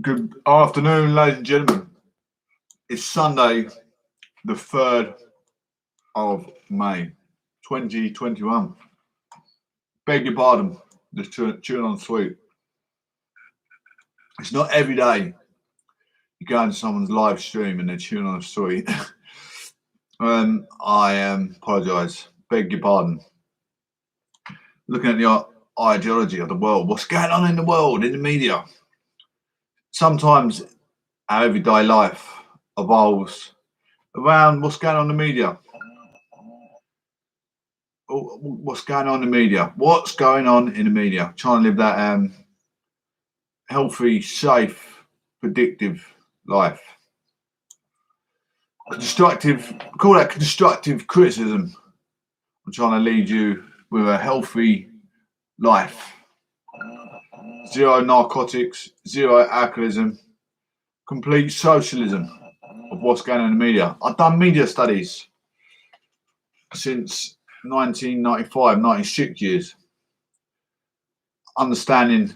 Good afternoon, ladies and gentlemen. It's Sunday, the 3rd of May, 2021. Beg your pardon, just chewing on sweet. It's not every day you go into someone's live stream and they're chewing on a sweet. I apologise. Beg your pardon. Looking at the ideology of the world, what's going on in the world, in the media. Sometimes our everyday life evolves around what's going on in the media. What's going on in the media? What's going on in the media? Trying to live that healthy, safe, predictive life. Call that constructive criticism. I'm trying to lead you with a healthy life. Zero narcotics, zero alcoholism, complete socialism of what's going on in the media. I've done media studies since 1995, 96 years, understanding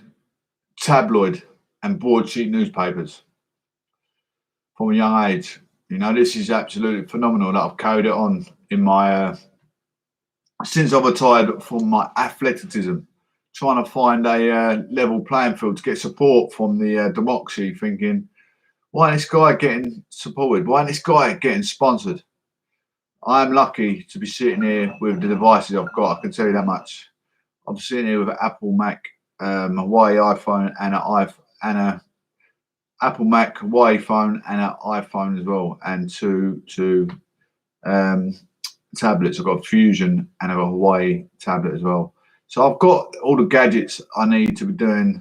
tabloid and broadsheet newspapers from a young age. You know, this is absolutely phenomenal that I've carried it on in my since I've retired from my athleticism, trying to find a level playing field to get support from the democracy, thinking, why ain't this guy getting supported? Why ain't this guy getting sponsored? I'm lucky to be sitting here with the devices I've got. I can tell you that much. I'm sitting here with an Apple Mac, a Huawei iPhone, and a Apple Mac, Huawei phone, and an iPhone as well, and two tablets. I've got a Fusion and I've got a Huawei tablet as well. So I've got all the gadgets I need to be doing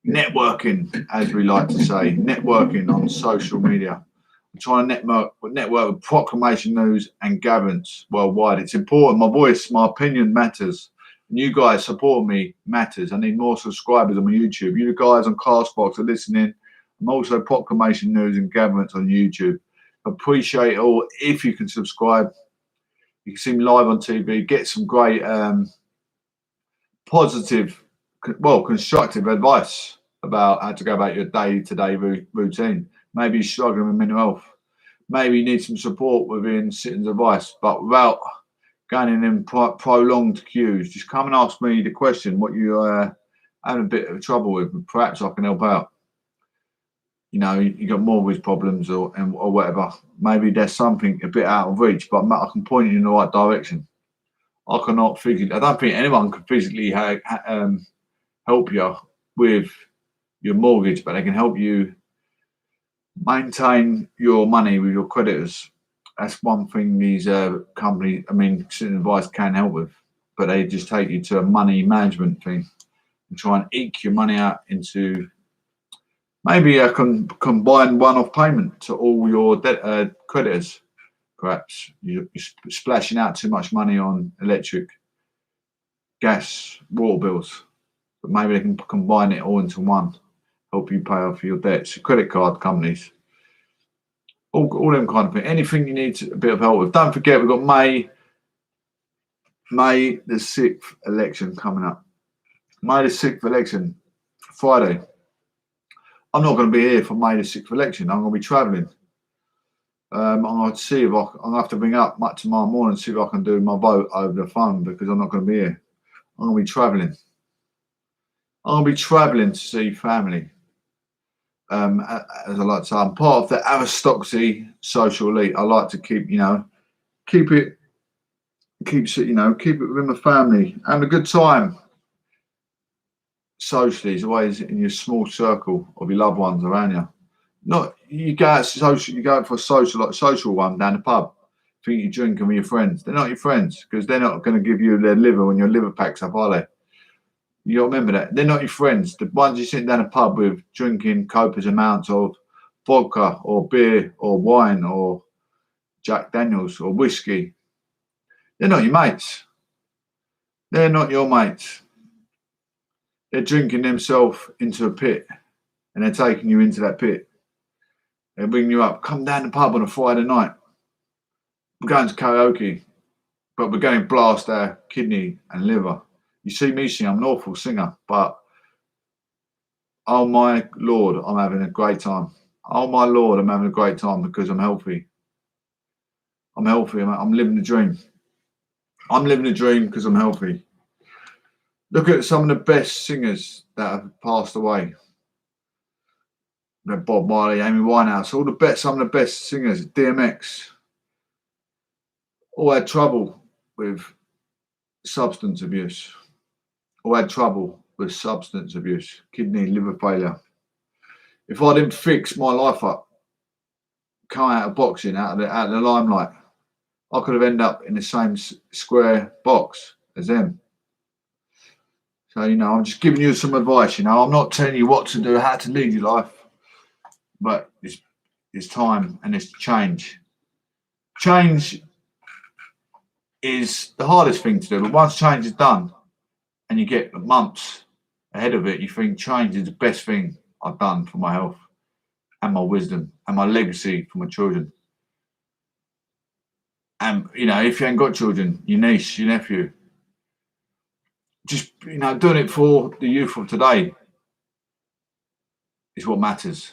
networking, as we like to say, networking on social media. I'm trying to network with Proclamation News and gatherings worldwide. It's important. My voice, my opinion matters. And you guys support me matters. I need more subscribers on my YouTube. You guys on Castbox are listening. I'm also Proclamation News and gatherings on YouTube. Appreciate it all. If you can subscribe, you can see me live on TV. Get some great positive, constructive advice about how to go about your day-to-day routine. Maybe you're struggling with mental health. Maybe you need some support within Citizens Advice, but without going in prolonged queues. Just come and ask me the question, what you're having a bit of trouble with. Perhaps I can help out. You know, you got mortgage problems or whatever. Maybe there's something a bit out of reach, but I can point you in the right direction. I don't think anyone can physically help you with your mortgage, but they can help you maintain your money with your creditors. That's one thing these companies, Citizen Advice can help with, but they just take you to a money management thing and try and eke your money out into maybe a combined one-off payment to all your creditors. Perhaps you're splashing out too much money on electric, gas, water bills, but maybe they can combine it all into one, help you pay off your debts. Credit card companies, all them kind of things. Anything you need a bit of help with. Don't forget, we've got May the 6th election coming up. May the 6th election, Friday. I'm not going to be here for May the 6th election. I'm going to be travelling. I'm going to see if I'm going to have to ring up tomorrow morning and see if I can do my vote over the phone, because I'm not going to be here. I'm going to be travelling. I'm going to be travelling to see family. As I like to say, I'm part of the aristocracy social elite. I like to keep it within the family. Having a good time. Socially, is always in your small circle of your loved ones around you. Not you go out social. You go out for a social one down the pub. Think you're drinking with your friends. They're not your friends, because they're not going to give you their liver when your liver packs up, are they? You got to remember that they're not your friends. The ones you're sitting down a pub with, drinking copious amounts of vodka or beer or wine or Jack Daniels or whiskey, they're not your mates. They're not your mates. They're drinking themselves into a pit, and they're taking you into that pit. They're bringing you up. Come down the pub on a Friday night. We're going to karaoke, but we're going to blast our kidney and liver. You see me sing, I'm an awful singer, but Oh my Lord, I'm having a great time. Oh my Lord, I'm having a great time because I'm healthy. I'm healthy. I'm living the dream. I'm living the dream because I'm healthy. Look at some of the best singers that have passed away. Bob Marley, Amy Winehouse, some of the best singers, DMX, all had trouble with substance abuse. All had trouble with substance abuse, kidney, liver failure. If I didn't fix my life up, come out of boxing, out of the limelight, I could have ended up in the same square box as them. So, I'm just giving you some advice. I'm not telling you what to do, how to lead your life, but it's time and it's change. Change is the hardest thing to do, but once change is done and you get months ahead of it, you think change is the best thing I've done for my health and my wisdom and my legacy for my children. And, if you ain't got children, your niece, your nephew, just, doing it for the youth of today is what matters,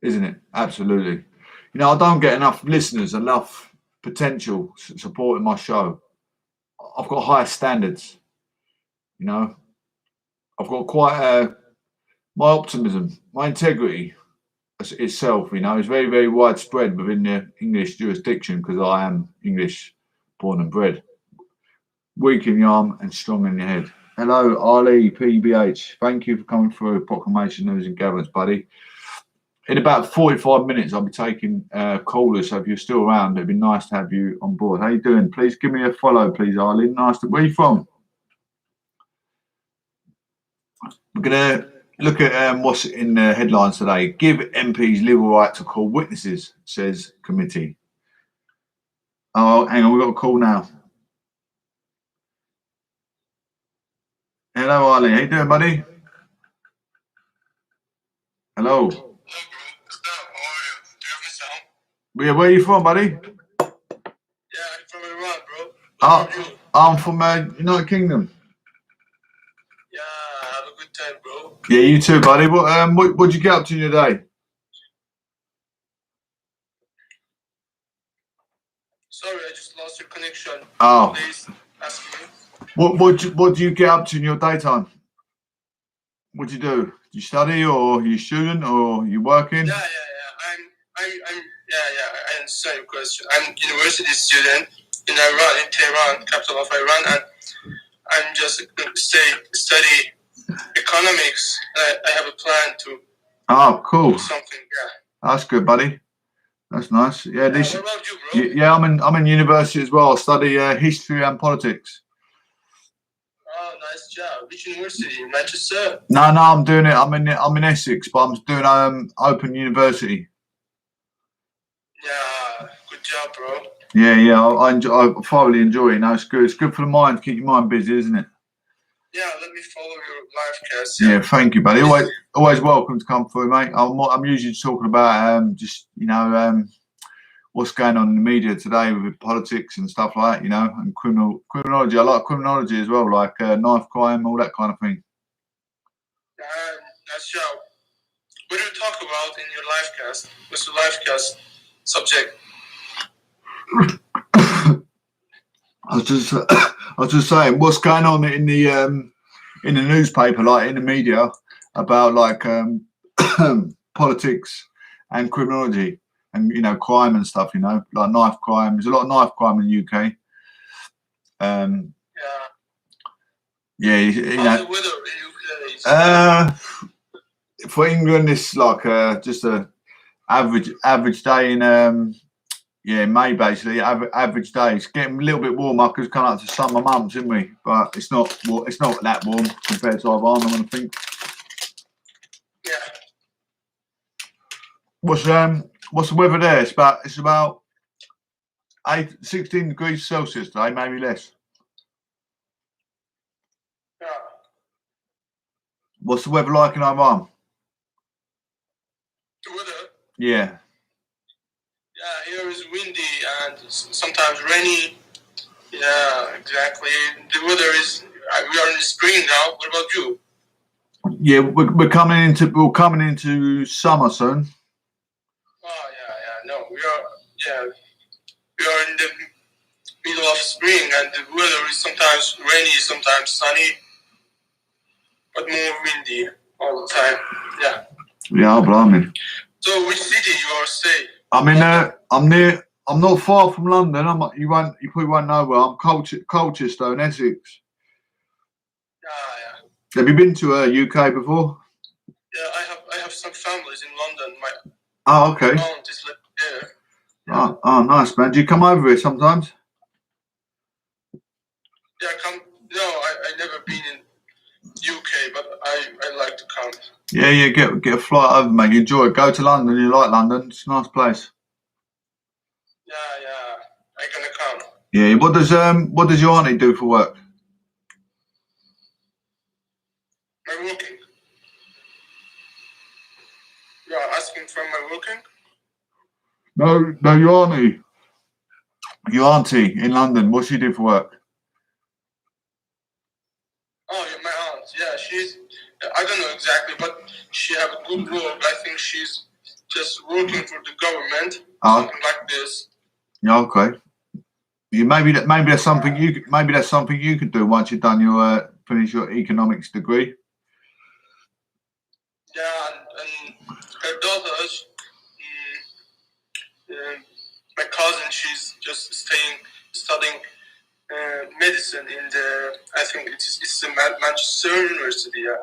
isn't it? Absolutely. I don't get enough listeners, enough potential supporting my show. I've got higher standards, I've got quite my optimism, my integrity itself, is very, very widespread within the English jurisdiction because I am English born and bred. Weak in the arm and strong in the head. Hello, Ali PBH. Thank you for coming through Proclamation News and Gatherings, buddy. In about 45 minutes, I'll be taking callers. So if you're still around, it'd be nice to have you on board. How you doing? Please give me a follow, please, Ali. Where are you from? We're going to look at what's in the headlines today. Give MPs legal right to call witnesses, says committee. Oh, hang on, we've got a call now. Hello, Ali. How you doing, buddy? Hello. Yeah, where are you from, buddy? Yeah, I'm from Iran, bro. I'm from United Kingdom. Yeah, have a good time, bro. Yeah, you too, buddy. What'd you get up to in your day? Sorry, I just lost your connection. Oh. Please ask me. What do you get up to in your daytime? What do you do? Do you study, or are you a student, or are you working? Yeah. I understand your question. I'm university student in Iran, in Tehran, capital of Iran, and I'm just study economics. I have a plan to. Oh, cool. Do something. Yeah. That's good, buddy. That's nice. Yeah. What about you, bro? Yeah, I'm in university as well. I study history and politics. Oh, nice job. Which university? Manchester? No, I'm doing it. I'm in Essex, but I'm doing Open University. Yeah, good job, bro. Yeah. I thoroughly enjoy it. It's good. It's good for the mind to keep your mind busy, isn't it? Yeah, let me follow your live cast. Yeah, thank you, buddy. Always welcome to come through, mate. I'm usually talking about what's going on in the media today with politics and stuff like that, and criminology. I like criminology as well, like knife crime, all that kind of thing. Nice job. What do you talk about in your live cast? What's the live cast subject? I was just saying, what's going on in the newspaper, like in the media, about like politics and criminology and crime and stuff. Like knife crime. There's a lot of knife crime in the UK. How's the weather in the UK? For England, it's like just a average day in May, basically. Average day. It's getting a little bit warmer because it's coming up to summer months, isn't we? But it's not that warm compared to Iran, I want to think. Yeah. What's the weather there? It's about 16 degrees Celsius today, maybe less. Yeah. What's the weather like in Iran? The weather? Yeah. Yeah, here is windy and sometimes rainy. Yeah, exactly. The weather is. We are in the spring now. What about you? Yeah, we're coming into summer soon. Oh yeah. No, we are in the middle of spring, and the weather is sometimes rainy, sometimes sunny, but more windy all the time. Yeah. Yeah, blimey. So, which city you are staying? I'm not far from London. You probably won't know where. I'm Colchester in Essex. Yeah. Have you been to UK before? Yeah, I have some families in London. Oh, okay. My aunt is living there. Yeah. Oh, nice, man. Do you come over here sometimes? Yeah, No, I never been in UK, but I like to come. Yeah. Get a flight over, mate. You enjoy it. Go to London. You like London? It's a nice place. Yeah. I gonna come. Yeah. What does your auntie do for work? My working. You are asking for my working? No, your auntie in London. What she do for work? Oh, yeah, my aunt. Yeah, I don't know exactly, but she have a good work. I think she's just working for the government, something like this. Yeah, okay. Yeah, maybe that's something you could do once you've done your finish your economics degree. Yeah, and her daughter, my cousin, she's just studying medicine in I think it's the Manchester University. Yeah.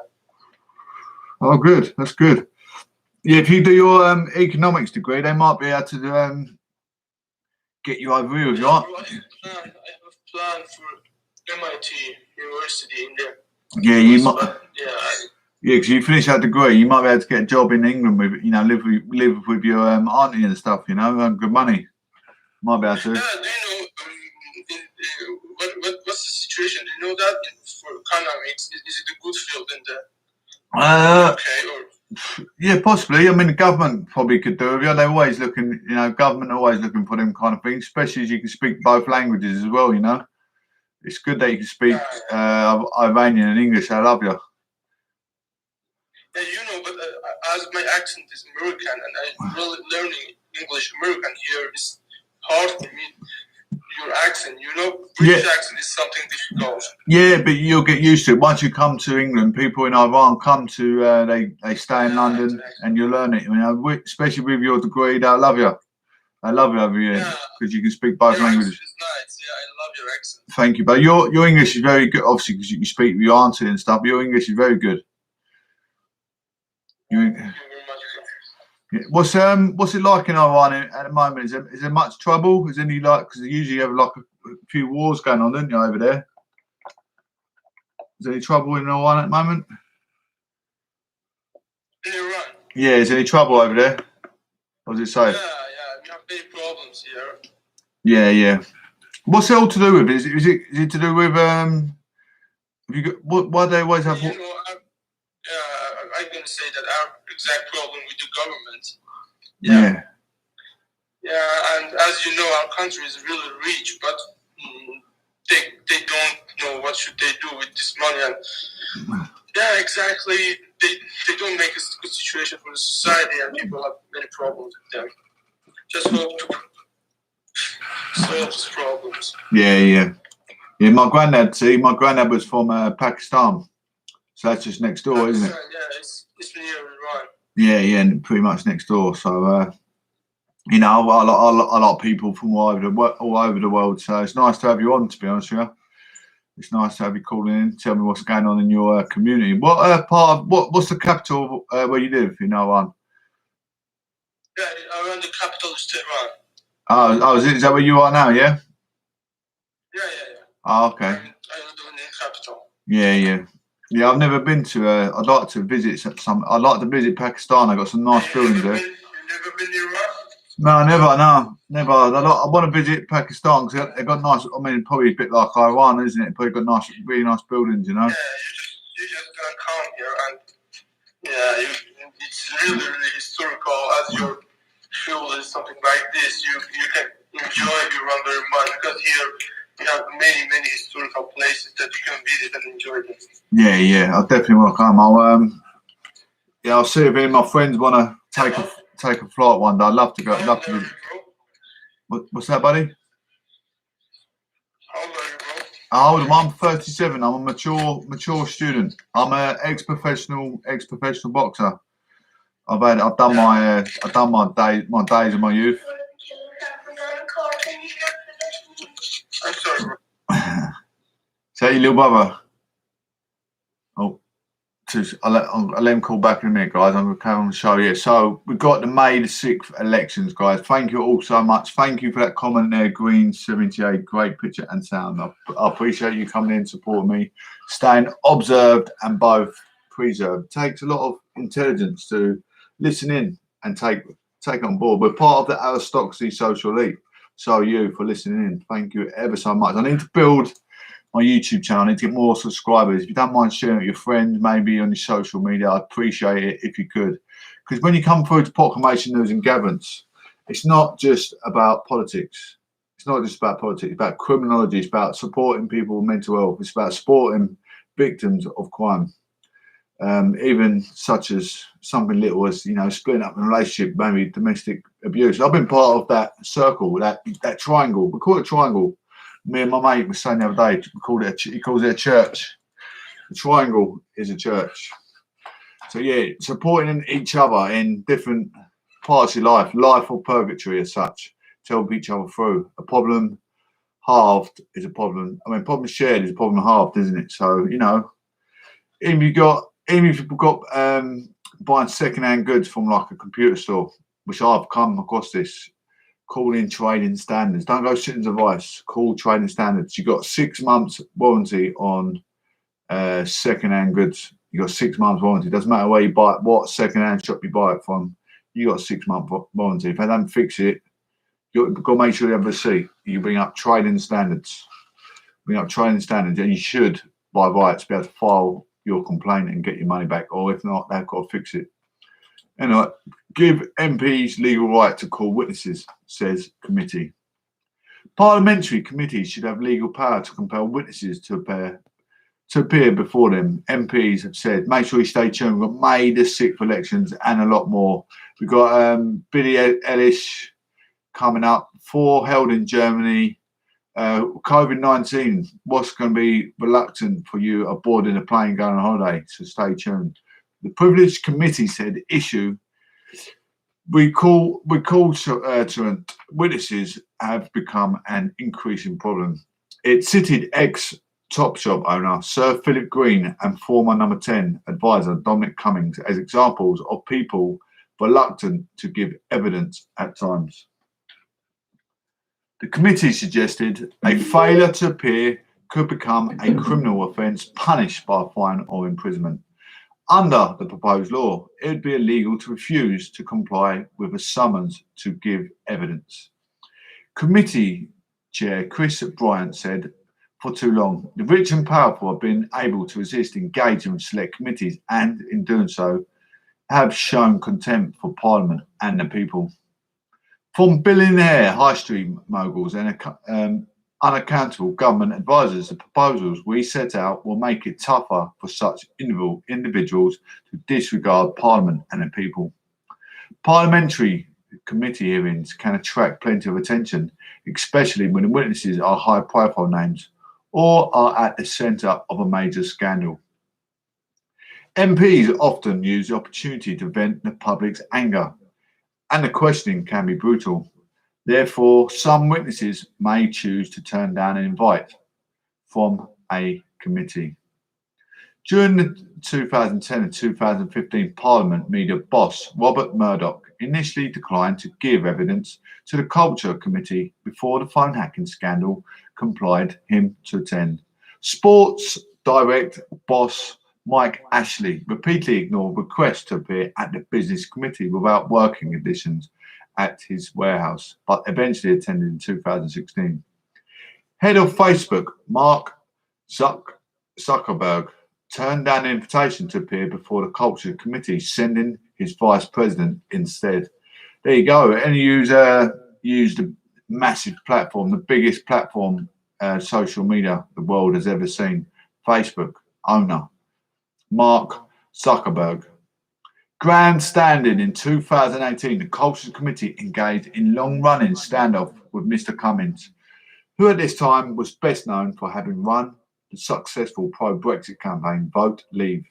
Oh, good. That's good. Yeah, if you do your economics degree, they might be able to get you over here with your. I have a plan for MIT University in there. Yeah, you might. Yeah, because you finish that degree, you might be able to get a job in England with, live with your auntie and stuff, earn good money. Might be able to. Yeah, do you know what's the situation? Do you know that for economics, is it a good field in the UK or? Yeah, possibly. I mean, the government probably could do it. Yeah, they're always looking, government always looking for them kind of things, especially as you can speak both languages as well, It's good that you can speak Iranian and English. I love you. Yeah, but as my accent is American and I'm really learning English American here is hard for me. Your accent, British accent is something difficult. Yeah, but you'll get used to it. Once you come to England, people in Iran come to, they stay in London and you learn it. Especially with your degree, they'll love you. I love it over here because you can speak both languages. It's nice. Yeah, I love your accent. Thank you, but your English is very good. Obviously, because you can speak with your auntie and stuff. Your English is very good. Thank you very much. What's it like in Iran at the moment? Is there much trouble? Is any because they usually have like a few wars going on, don't you, over there? Is there any trouble in Iran at the moment? In Iran? Yeah, is there any trouble over there? What does it say? Yeah, we have many problems here. Yeah. What's it all to do with? Is it to do with have you got why do they always have? I'm gonna say that our exact problem with the government. Yeah. Yeah, and as you know, our country is really rich, but they don't know what should they do with this money. And yeah, exactly. They don't make a good situation for the society, and people have many problems with them. Just hope to solve these problems. Yeah. My granddad was from Pakistan, so that's just next door, isn't it? Yeah, it's near Iran. Yeah, and pretty much next door. So a lot of people from all over the world. So it's nice to have you on. To be honest with you, it's nice to have you calling in. Tell me what's going on in your community. What's the capital where you live in Iran? Yeah, around the capital is Tehran. Oh, is that where you are now? Yeah. Yeah. Oh, okay. I live in the capital. Yeah, I've never been to. I'd like to visit I'd like to visit Pakistan. I got some nice buildings there. You've never been to Iran? No, never. I want to visit Pakistan because they've got nice. I mean, probably a bit like Iran, isn't it? Probably got really nice buildings, Yeah, you just gonna come here and it's really historical. As your field is something like this, you can enjoy Iran very much because here we have many historical places that you can visit and enjoy them. Yeah, I definitely will come. I'll see if any of my friends want to take a flight one day. I'd love to go. I'd love to visit. What's that, buddy? How old are you, bro? How old am I? I'm 37. I'm a mature student. I'm an ex-professional boxer. I've done my days of my youth. I'm sorry, bro. Is that your little brother? Oh, I'll let him call back in a minute, guys. I'm going to carry on the show. Yeah, so we've got the May the 6th elections, guys. Thank you all so much. Thank you for that comment there, Green78. Great picture and sound. I appreciate you coming in, supporting me, staying observed and both preserved. It takes a lot of intelligence to listen in and take on board. We're part of the aristocracy social elite. So you for listening in. Thank you ever so much. I need to build my YouTube channel. I need to get more subscribers. If you don't mind sharing it with your friends, maybe on your social media, I'd appreciate it if you could. Because when you come through to Proclamation News and Gatherance, it's not just about politics. It's not just about politics. It's about criminology. It's about supporting people with mental health. It's about supporting victims of crime. Even such as something little as, splitting up in a relationship, maybe domestic abuse. I've been part of that circle, that triangle. We call it a triangle. Me and my mate were saying the other day, he calls it a church. The triangle is a church. So yeah, supporting each other in different parts of life or purgatory as such, to help each other through. A problem halved is a problem. I mean, problem shared is a problem halved, isn't it? So, even if you've got buying second-hand goods from like a computer store, which I've come across this, call in trading standards. Don't go citizens advice. Call trading standards. You've got 6 months warranty on second-hand goods. You got 6 months warranty. Doesn't matter where you buy it, what second-hand shop you buy it from. You got a 6 month warranty. If they don't fix it, you've got to make sure you have a receipt. You bring up trading standards. And you should, by rights, be able to file your complaint and get your money back. Or if not, they've got to fix it. Anyway, give MPs legal right to call witnesses, says committee. Parliamentary committees should have legal power to compel witnesses to appear before them. MPs have said, make sure you stay tuned. We've got May the 6th elections and a lot more. We've got Billie Eilish coming up, 4 held in Germany. COVID-19, what's going to be reluctant for you aboard in a plane going on holiday? So stay tuned. The privileged committee said issue we call to witnesses have become an increasing problem. It cited ex-Topshop owner Sir Philip Green and former number 10 advisor Dominic Cummings as examples of people reluctant to give evidence at times. The committee suggested a failure to appear could become a criminal offence punished by a fine or imprisonment. Under the proposed law, it would be illegal to refuse to comply with a summons to give evidence. Committee Chair Chris Bryant said, for too long, the rich and powerful have been able to resist engaging with select committees and, in doing so, have shown contempt for Parliament and the people. From billionaire high street moguls and unaccountable government advisors, the proposals we set out will make it tougher for such individuals to disregard Parliament and the people. Parliamentary committee hearings can attract plenty of attention, especially when the witnesses are high-profile names or are at the centre of a major scandal. MPs often use the opportunity to vent the public's anger, and the questioning can be brutal. Therefore, some witnesses may choose to turn down an invite from a committee. During the 2010 and 2015 Parliament media boss, Robert Murdoch initially declined to give evidence to the Culture Committee before the phone hacking scandal compelled him to attend. Sports Direct boss Mike Ashley repeatedly ignored requests to appear at the Business Committee without working conditions at his warehouse, but eventually attended in 2016. Head of Facebook, Mark Zuckerberg, turned down an invitation to appear before the Culture Committee, sending his vice president instead. There you go. And he used a massive platform, the biggest platform social media the world has ever seen. Facebook owner Mark Zuckerberg. Grandstanding in 2018, the Culture Committee engaged in long-running standoff with Mr. Cummins, who at this time was best known for having run the successful pro-Brexit campaign Vote Leave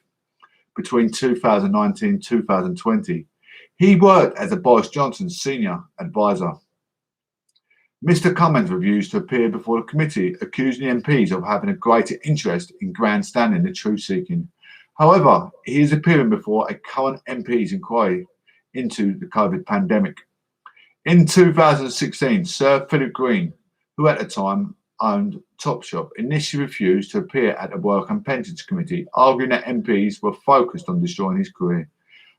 between 2019 and 2020. He worked as a Boris Johnson senior advisor. Mr. Cummins refused to appear before the committee, accusing the MPs of having a greater interest in grandstanding than truth-seeking. However, he is appearing before a current MP's inquiry into the COVID pandemic. In 2016, Sir Philip Green, who at the time owned Topshop, initially refused to appear at the Work and Pensions Committee, arguing that MPs were focused on destroying his career.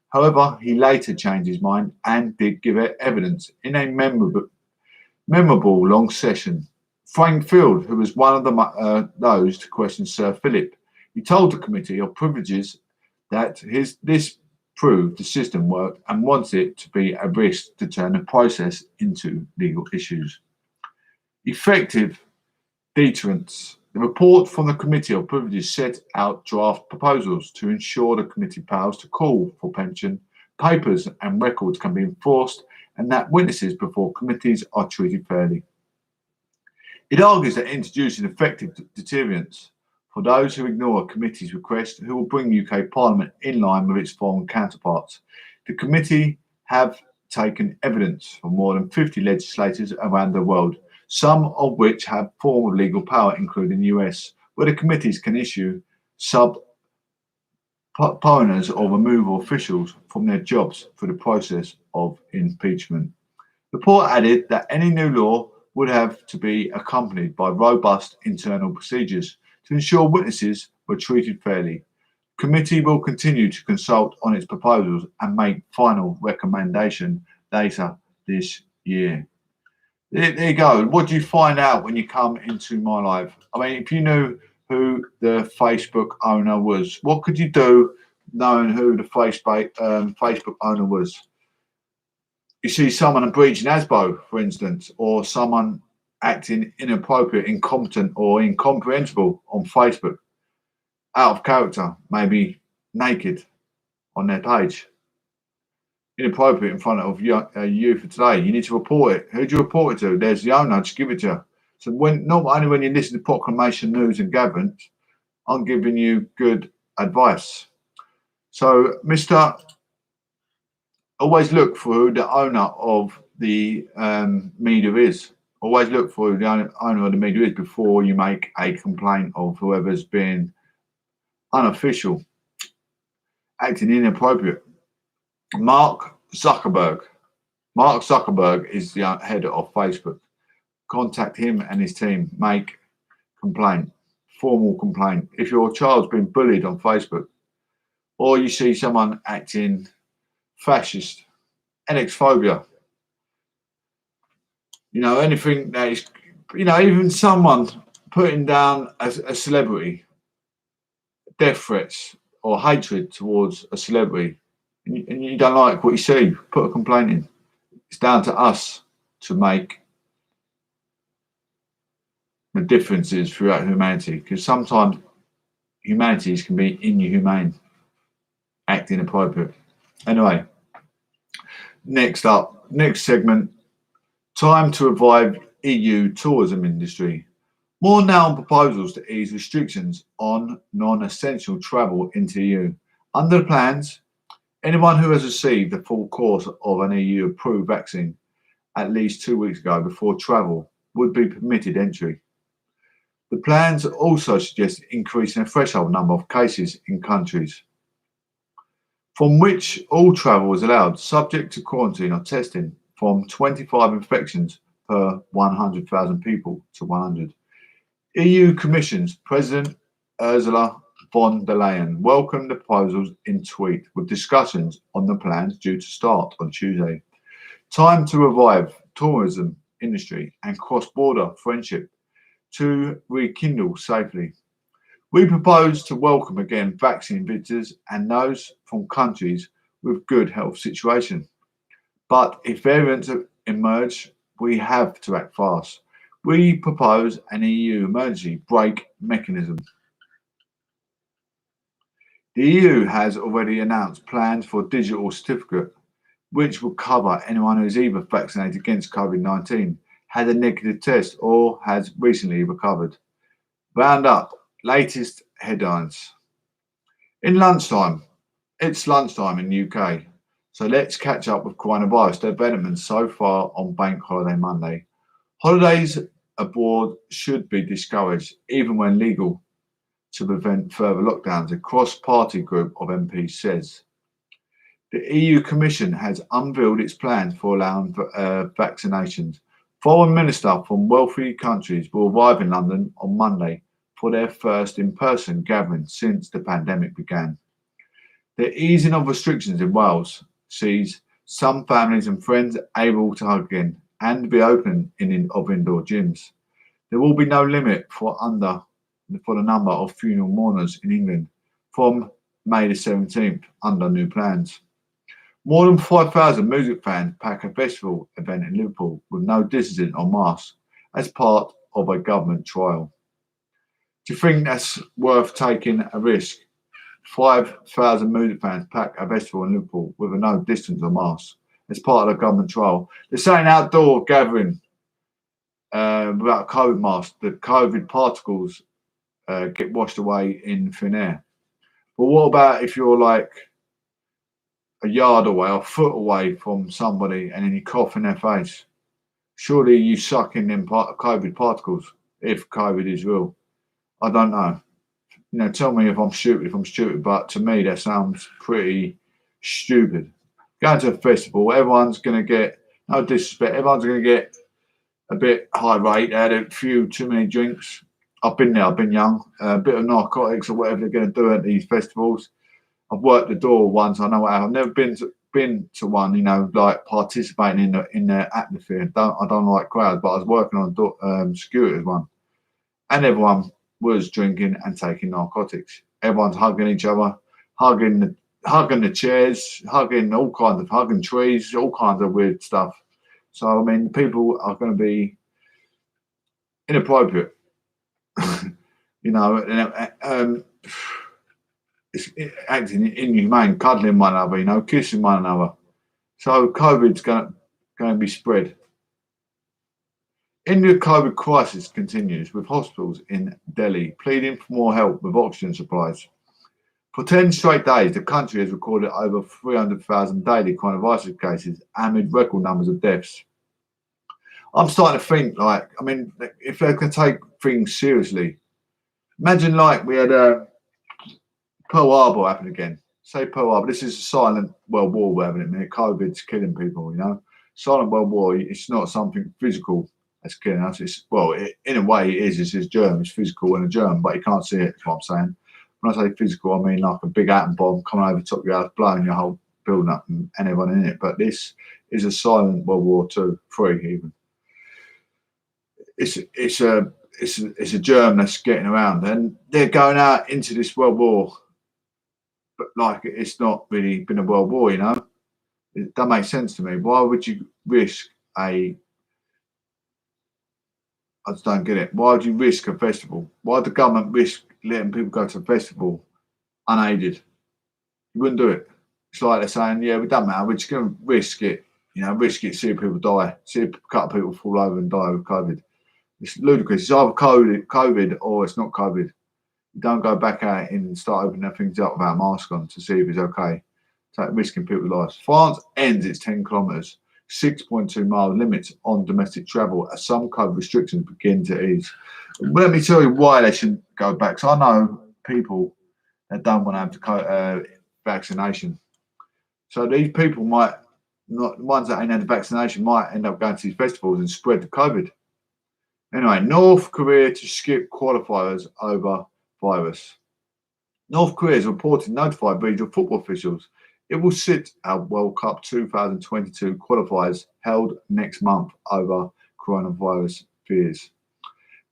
However, he later changed his mind and did give evidence in a memorable long session. Frank Field, who was one of those to question Sir Philip, he told the committee of privileges that this proved the system worked and wanted it to be a risk to turn the process into legal issues. Effective deterrence. The report from the Committee of Privileges set out draft proposals to ensure the committee powers to call for pension papers and records can be enforced and that witnesses before committees are treated fairly. It argues that introducing effective deterrence for those who ignore a committee's request who will bring UK Parliament in line with its foreign counterparts. The committee have taken evidence from more than 50 legislators around the world, some of which have form of legal power, including the US, where the committees can issue subpoenas or remove officials from their jobs for the process of impeachment. The report added that any new law would have to be accompanied by robust internal procedures to ensure witnesses were treated fairly. The committee will continue to consult on its proposals and make final recommendation later this year. There you go. What do you find out when you come into my life? I mean, if you knew who the Facebook owner was, what could you do knowing who the Facebook owner was? You see someone breaching ASBO, for instance, or someone acting inappropriate, incompetent, or incomprehensible on Facebook, out of character, maybe naked on their page. Inappropriate in front of youth for today. You need to report it. Who do you report it to? There's the owner. Just give it to you. So not only when you listen to Proclamation News and Gatherings, I'm giving you good advice. So, always look for who the owner of the media is. Always look for who the owner of the media is before you make a complaint of whoever's been unofficial, acting inappropriate. Mark Zuckerberg. Mark Zuckerberg is the head of Facebook. Contact him and his team. Make complaint, formal complaint. If your child's been bullied on Facebook, or you see someone acting fascist, xenophobia, anything that is, even someone putting down a celebrity, death threats or hatred towards a celebrity, and you don't like what you see, put a complaint in. It's down to us to make the differences throughout humanity, because sometimes humanities can be inhumane, acting inappropriate. Anyway, next segment, time to revive EU tourism industry. More now on proposals to ease restrictions on non-essential travel into EU. Under the plans, anyone who has received the full course of an EU-approved vaccine at least 2 weeks ago before travel would be permitted entry. The plans also suggest increasing the threshold number of cases in countries from which all travel is allowed, subject to quarantine or testing, from 25 infections per 100,000 people to 100. EU Commission's President Ursula von der Leyen welcomed the proposals in tweet, with discussions on the plans due to start on Tuesday. Time to revive tourism industry and cross-border friendship to rekindle safely. We propose to welcome again vaccine visitors and those from countries with good health situation. But if variants emerge, we have to act fast. We propose an EU emergency brake mechanism. The EU has already announced plans for a digital certificate, which will cover anyone who is either vaccinated against COVID-19, had a negative test, or has recently recovered. Round up, latest headlines. It's lunchtime in UK, so let's catch up with coronavirus developments so far on Bank Holiday Monday. Holidays abroad should be discouraged, even when legal, to prevent further lockdowns, a cross-party group of MPs says. The EU Commission has unveiled its plans for allowing vaccinations. Foreign ministers from wealthy countries will arrive in London on Monday for their first in-person gathering since the pandemic began. The easing of restrictions in Wales sees some families and friends able to hug again and be open of indoor gyms. There will be no limit for the number of funeral mourners in England from May the 17th under new plans. More than 5,000 music fans pack a festival event in Liverpool with no distancing or masks as part of a government trial. Do you think that's worth taking a risk? 5,000 music fans pack a festival in Liverpool with a no distance or mask as part of the government trial. They're saying outdoor gathering without a COVID mask, the COVID particles get washed away in thin air. But what about if you're like a yard away or a foot away from somebody and then you cough in their face? Surely you suck in them COVID particles if COVID is real. I don't know. Tell me if I'm stupid, but to me that sounds pretty stupid. Going to a festival, everyone's going to get, no disrespect, everyone's going to get a bit high rate, had a few too many drinks. I've been there, I've been young, a bit of narcotics or whatever they're going to do at these festivals. I've worked the door once, I know what I've never been to one, like participating in the atmosphere. I don't like crowds, but I was working on security one. And everyone was drinking and taking narcotics. Everyone's hugging each other, hugging the chairs, hugging trees, all kinds of weird stuff. So, I mean, people are going to be inappropriate, it's acting inhumane, cuddling one another, kissing one another. So COVID's going to be spread. India COVID crisis continues with hospitals in Delhi pleading for more help with oxygen supplies. For 10 straight days, the country has recorded over 300,000 daily coronavirus cases amid record numbers of deaths. I'm starting to think, if they can take things seriously, imagine we had Pearl Harbor happen again. Say Pearl Harbor, this is a silent world war we're having it. COVID's killing people, Silent world war, it's not something physical that's killing us. In a way it is. It's a germ. It's physical and a germ, but you can't see it, that's what I'm saying. When I say physical, I mean like a big atom bomb coming over the top of your house, blowing your whole building up and everyone in it. But this is a silent World War II, III even. It's a germ that's getting around, and they're going out into this world war, but it's not really been a world war, It doesn't make sense to me. Why would you risk I just don't get it. Why would you risk a festival? Why would the government risk letting people go to a festival unaided? You wouldn't do it. It's like they're saying, yeah, it doesn't matter. We're just going to risk it, see people die, see a couple of people fall over and die with COVID. It's ludicrous. It's either COVID or it's not COVID. You don't go back out and start opening things up without a mask on to see if it's okay. It's risking people's lives. France ends its 10 kilometres, 6.2 mile limits on domestic travel as some COVID restrictions begin to ease. Let me tell you why they shouldn't go back. So I know people that don't want to have the vaccination. So these people might not, the ones that ain't had the vaccination might end up going to these festivals and spread the COVID. Anyway, North Korea to skip qualifiers over virus. North Korea has reported notified regional football officials it will sit out World Cup 2022 qualifiers held next month over coronavirus fears.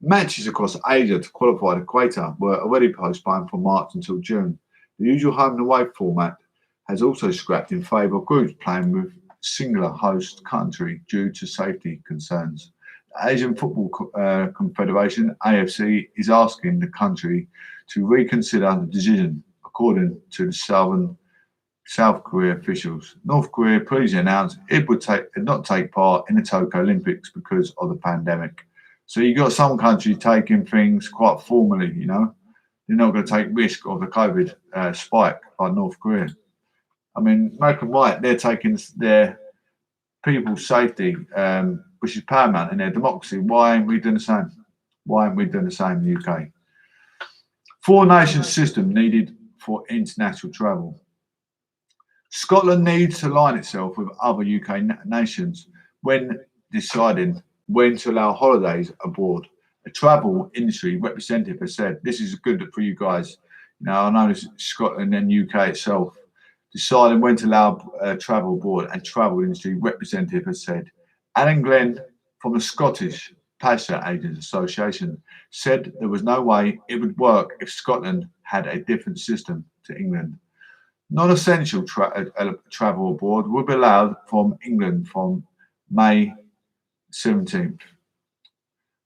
Matches across Asia to qualify the Equator were already postponed from March until June. The usual home and away format has also scrapped in favour of groups playing with singular host country due to safety concerns. Asian Football Confederation, AFC, is asking the country to reconsider the decision, according to the South Korea officials. North Korea previously announced it would not take part in the Tokyo Olympics because of the pandemic. So you've got some countries taking things quite formally, you know. They're not going to take risk of the COVID spike like North Korea. I mean, Malcolm White, they're taking their people's safety, which is paramount in their democracy. Why aren't we doing the same? Why aren't we doing the same in the UK? Four-nation system needed for international travel. Scotland needs to align itself with other UK nations when deciding when to allow holidays abroad. A travel industry representative has said, this is good for you guys. Now, I know this is Scotland and UK itself. Deciding when to allow travel abroad, and travel industry representative has said. Alan Glenn from the Scottish Passenger Agents Association said there was no way it would work if Scotland had a different system to England. Non-essential travel abroad will be allowed from England from May 17th.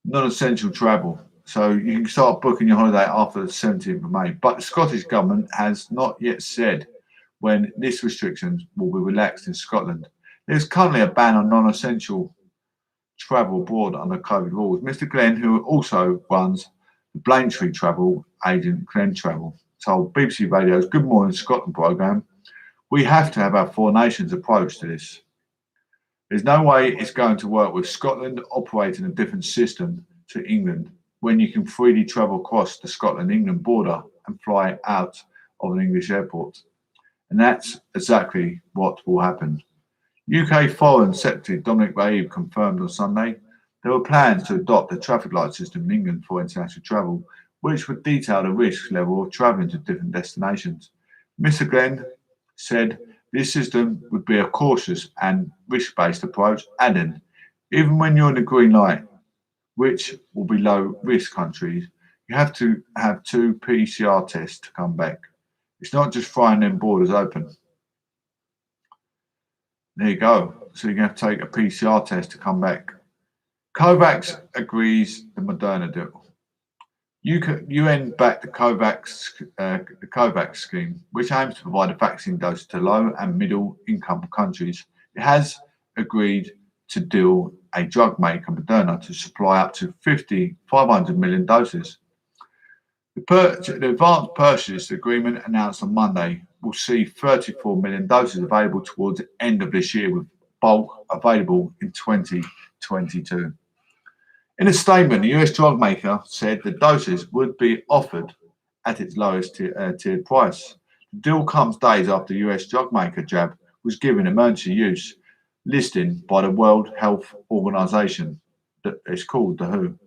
Non-essential travel. So you can start booking your holiday after the 17th of May. But the Scottish Government has not yet said when this restrictions will be relaxed in Scotland. There's currently a ban on non-essential travel abroad under COVID rules. Mr. Glenn, who also runs the Braintree travel agent Glenn Travel, told BBC Radio's Good Morning Scotland programme, we have to have our four nations approach to this. There's no way it's going to work with Scotland operating a different system to England when you can freely travel across the Scotland-England border and fly out of an English airport. And that's exactly what will happen. UK Foreign Secretary Dominic Raab confirmed on Sunday there were plans to adopt a traffic light system in England for international travel, which would detail the risk level of travelling to different destinations. Mr. Glenn said this system would be a cautious and risk-based approach, adding, even when you're in the green light, which will be low-risk countries, you have to have 2 PCR tests to come back. It's not just throwing them borders open. There you go. So you're going to have to take a PCR test to come back. COVAX agrees the Moderna deal. UN backed the COVAX scheme, which aims to provide a vaccine dose to low and middle income countries. It has agreed to deal a drug maker, Moderna, to supply up to 500 million doses. The advanced purchase agreement announced on Monday will see 34 million doses available towards the end of this year, with bulk available in 2022. In a statement, the US drug maker said the doses would be offered at its lowest tiered price. The deal comes days after the US drug maker jab was given emergency use listing by the World Health Organization. It's called the WHO.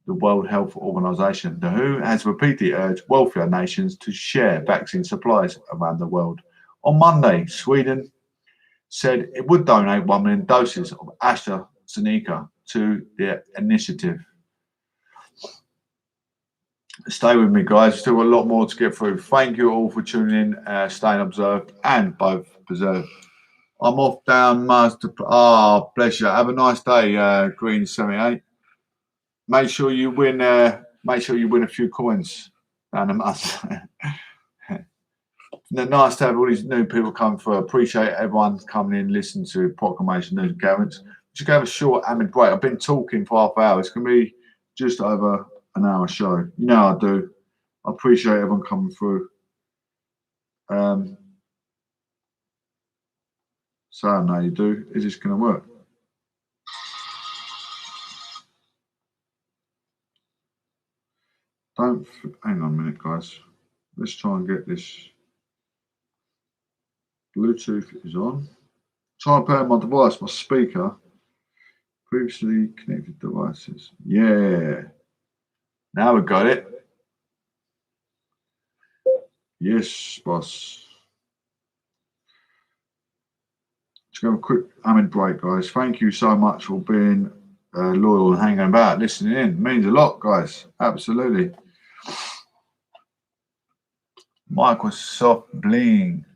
The World Health Organization. The WHO has repeatedly urged wealthier nations to share vaccine supplies around the world. On Monday, Sweden said it would donate 1 million doses of AstraZeneca to the initiative. Stay with me, guys. Still a lot more to get through. Thank you all for tuning in, staying observed and both preserved. I'm off down Master. Bless you. Have a nice day, Green 78. Make sure you win. Make sure you win a few coins down the Master. Nice to have all these new people come through. Appreciate everyone coming in, listening to Proclamation News Garants. Just have a short amid break. I've been talking for half an hour. It's going to be just over an hour show. You know I do. I appreciate everyone coming through. So I know you do. Is this going to work? Hang on a minute, guys. Let's try and get this. Bluetooth is on. Try and pair my device, my speaker. Previously connected devices. Yeah. Now we got it. Yes, boss. Let's have a quick amid break, guys. Thank you so much for being loyal and hanging about, listening in. It means a lot, guys. Absolutely. Microsoft Bling.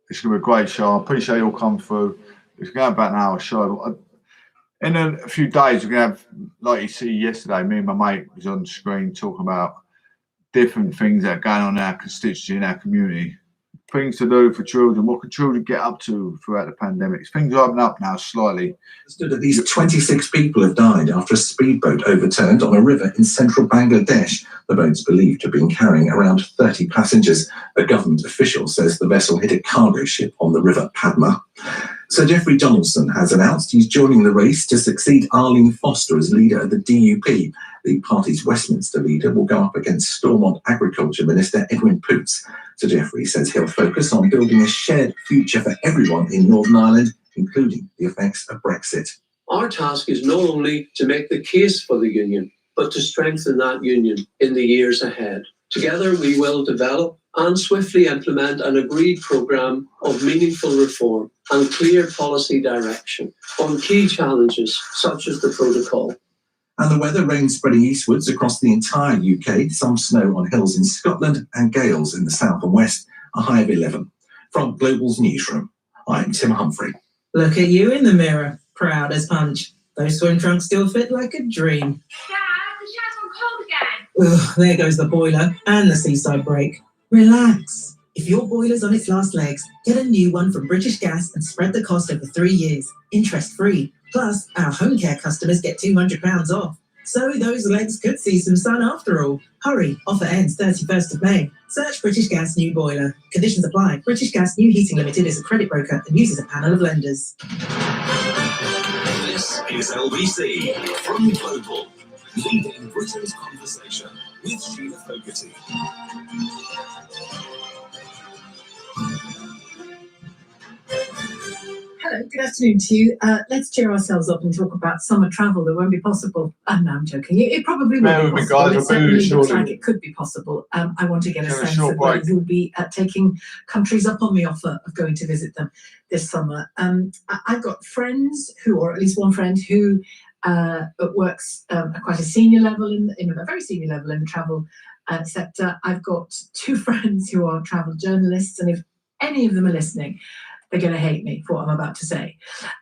It's going to be a great show. I'm pretty sure you'll come through. It's going to be about an hour show. In a few days, we're going to have, like you see yesterday, me and my mate was on the screen talking about different things that are going on in our constituency, in our community. Things to do for children. What can children get up to throughout the pandemic? Things are opening up now slightly. At least 26 people have died after a speedboat overturned on a river in central Bangladesh. The boat's believed to have been carrying around 30 passengers. A government official says the vessel hit a cargo ship on the river Padma. Sir Geoffrey Donaldson has announced he's joining the race to succeed Arlene Foster as leader of the DUP. The party's Westminster leader will go up against Stormont Agriculture Minister Edwin Poots. Sir Geoffrey says he'll focus on building a shared future for everyone in Northern Ireland, including the effects of Brexit. Our task is not only to make the case for the union, but to strengthen that union in the years ahead. Together we will develop and swiftly implement an agreed programme of meaningful reform and clear policy direction on key challenges such as the protocol. And the weather, rain spreading eastwards across the entire UK, some snow on hills in Scotland and gales in the south and west, a high of 11. From Global's newsroom, I'm Tim Humphrey. Look at you in the mirror, proud as punch. Those swim trunks still fit like a dream. Dad, the shower's gone cold again. Ugh, there goes the boiler and the seaside break. Relax. If your boiler's on its last legs, get a new one from British Gas and spread the cost over 3 years, interest-free. Plus, our home care customers get £200 off. So those legs could see some sun after all. Hurry, offer ends 31st of May. Search British Gas New Boiler. Conditions apply. British Gas New Heating Limited is a credit broker and uses a panel of lenders. This is LBC from Global, leading Britain's conversation with Sheila Fogarty. Hello, good afternoon to you. Let's cheer ourselves up and talk about summer travel that won't be possible. No, I'm joking. It probably will be possible. It certainly looks like it could be possible. I want to get a sense of whether you'll be taking countries up on the offer of going to visit them this summer. I've got friends who, or at least one friend who works at quite a senior level, in a very senior level in the travel sector. I've got two friends who are travel journalists, and if any of them are listening, they're going to hate me for what I'm about to say.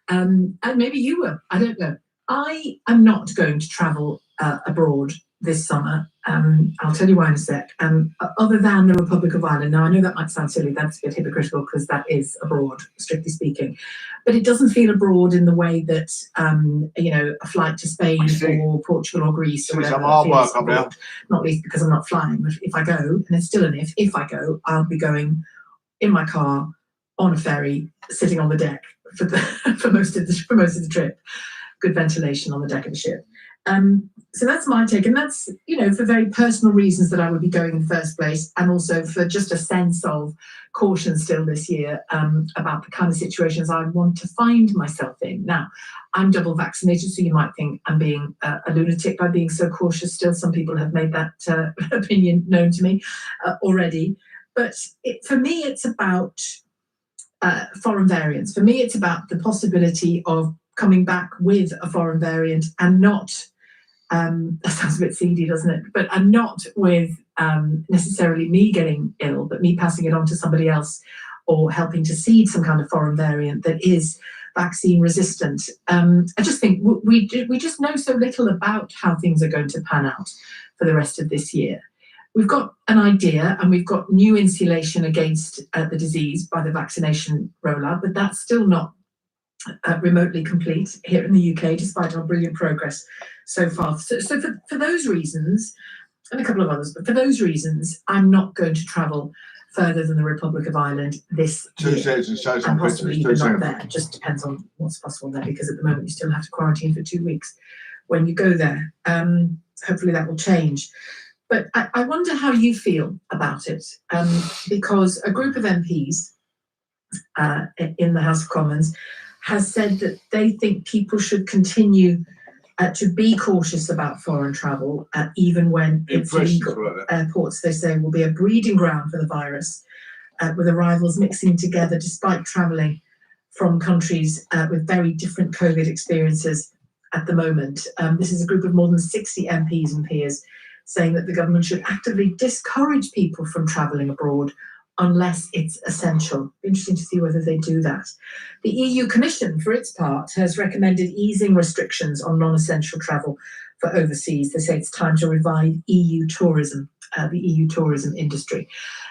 And maybe you will. I don't know. I am not going to travel abroad this summer. I'll tell you why in a sec. Other than the Republic of Ireland. Now, I know that might sound silly. That's a bit hypocritical because that is abroad, strictly speaking. But it doesn't feel abroad in the way that, a flight to Spain or Portugal or Greece or whatever feels abroad. Not least because I'm not flying. If I go, and it's still an if I go, I'll be going in my car, on a ferry, sitting on the deck for most of the trip. Good ventilation on the deck of the ship. So that's my take, and that's for very personal reasons that I would be going in the first place, and also for just a sense of caution still this year about the kind of situations I want to find myself in. Now, I'm double vaccinated, so you might think I'm being a lunatic by being so cautious still. Some people have made that opinion known to me already, but for me, it's about foreign variants. For me, it's about the possibility of coming back with a foreign variant and not, that sounds a bit seedy, doesn't it? But and not with necessarily me getting ill, but me passing it on to somebody else or helping to seed some kind of foreign variant that is vaccine resistant. I just think we just know so little about how things are going to pan out for the rest of this year. We've got an idea and we've got new insulation against the disease by the vaccination rollout, but that's still not remotely complete here in the UK, despite our brilliant progress so far. So for those reasons, and a couple of others, but for those reasons, I'm not going to travel further than the Republic of Ireland this year. And possibly even not there. It just depends on what's possible there, because at the moment you still have to quarantine for 2 weeks when you go there. Hopefully that will change. But I wonder how you feel about it, because a group of MPs in the House of Commons has said that they think people should continue to be cautious about foreign travel, even when it's illegal. Airports, they say, will be a breeding ground for the virus, with arrivals mixing together despite travelling from countries with very different COVID experiences at the moment. This is a group of more than 60 MPs and peers saying that the government should actively discourage people from travelling abroad unless it's essential. Interesting to see whether they do that. The EU Commission, for its part, has recommended easing restrictions on non-essential travel for overseas. They say it's time to revive EU tourism, the EU tourism industry.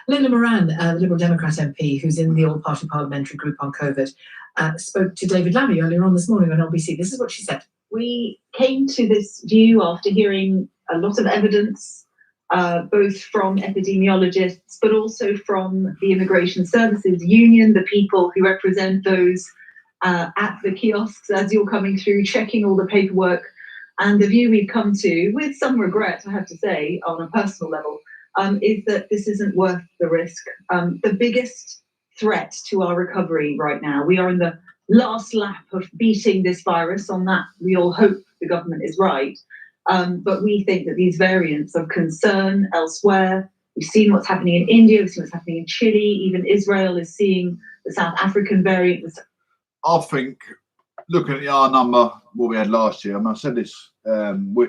Linda Moran, the Liberal Democrat MP, who's in the All-Party Parliamentary Group on COVID, spoke to David Lammy earlier on this morning on LBC. This is what she said. We came to this view after hearing a lot of evidence, both from epidemiologists, but also from the Immigration Services Union, the people who represent those at the kiosks as you're coming through, checking all the paperwork. And the view we've come to, with some regret, I have to say, on a personal level, is that this isn't worth the risk. The biggest threat to our recovery right now, we are in the last lap of beating this virus. On that, we all hope the government is right. But we think that these variants of concern elsewhere, we've seen what's happening in India, we've seen what's happening in Chile, even Israel is seeing the South African variant. I think, looking at the R number, what we had last year, I said this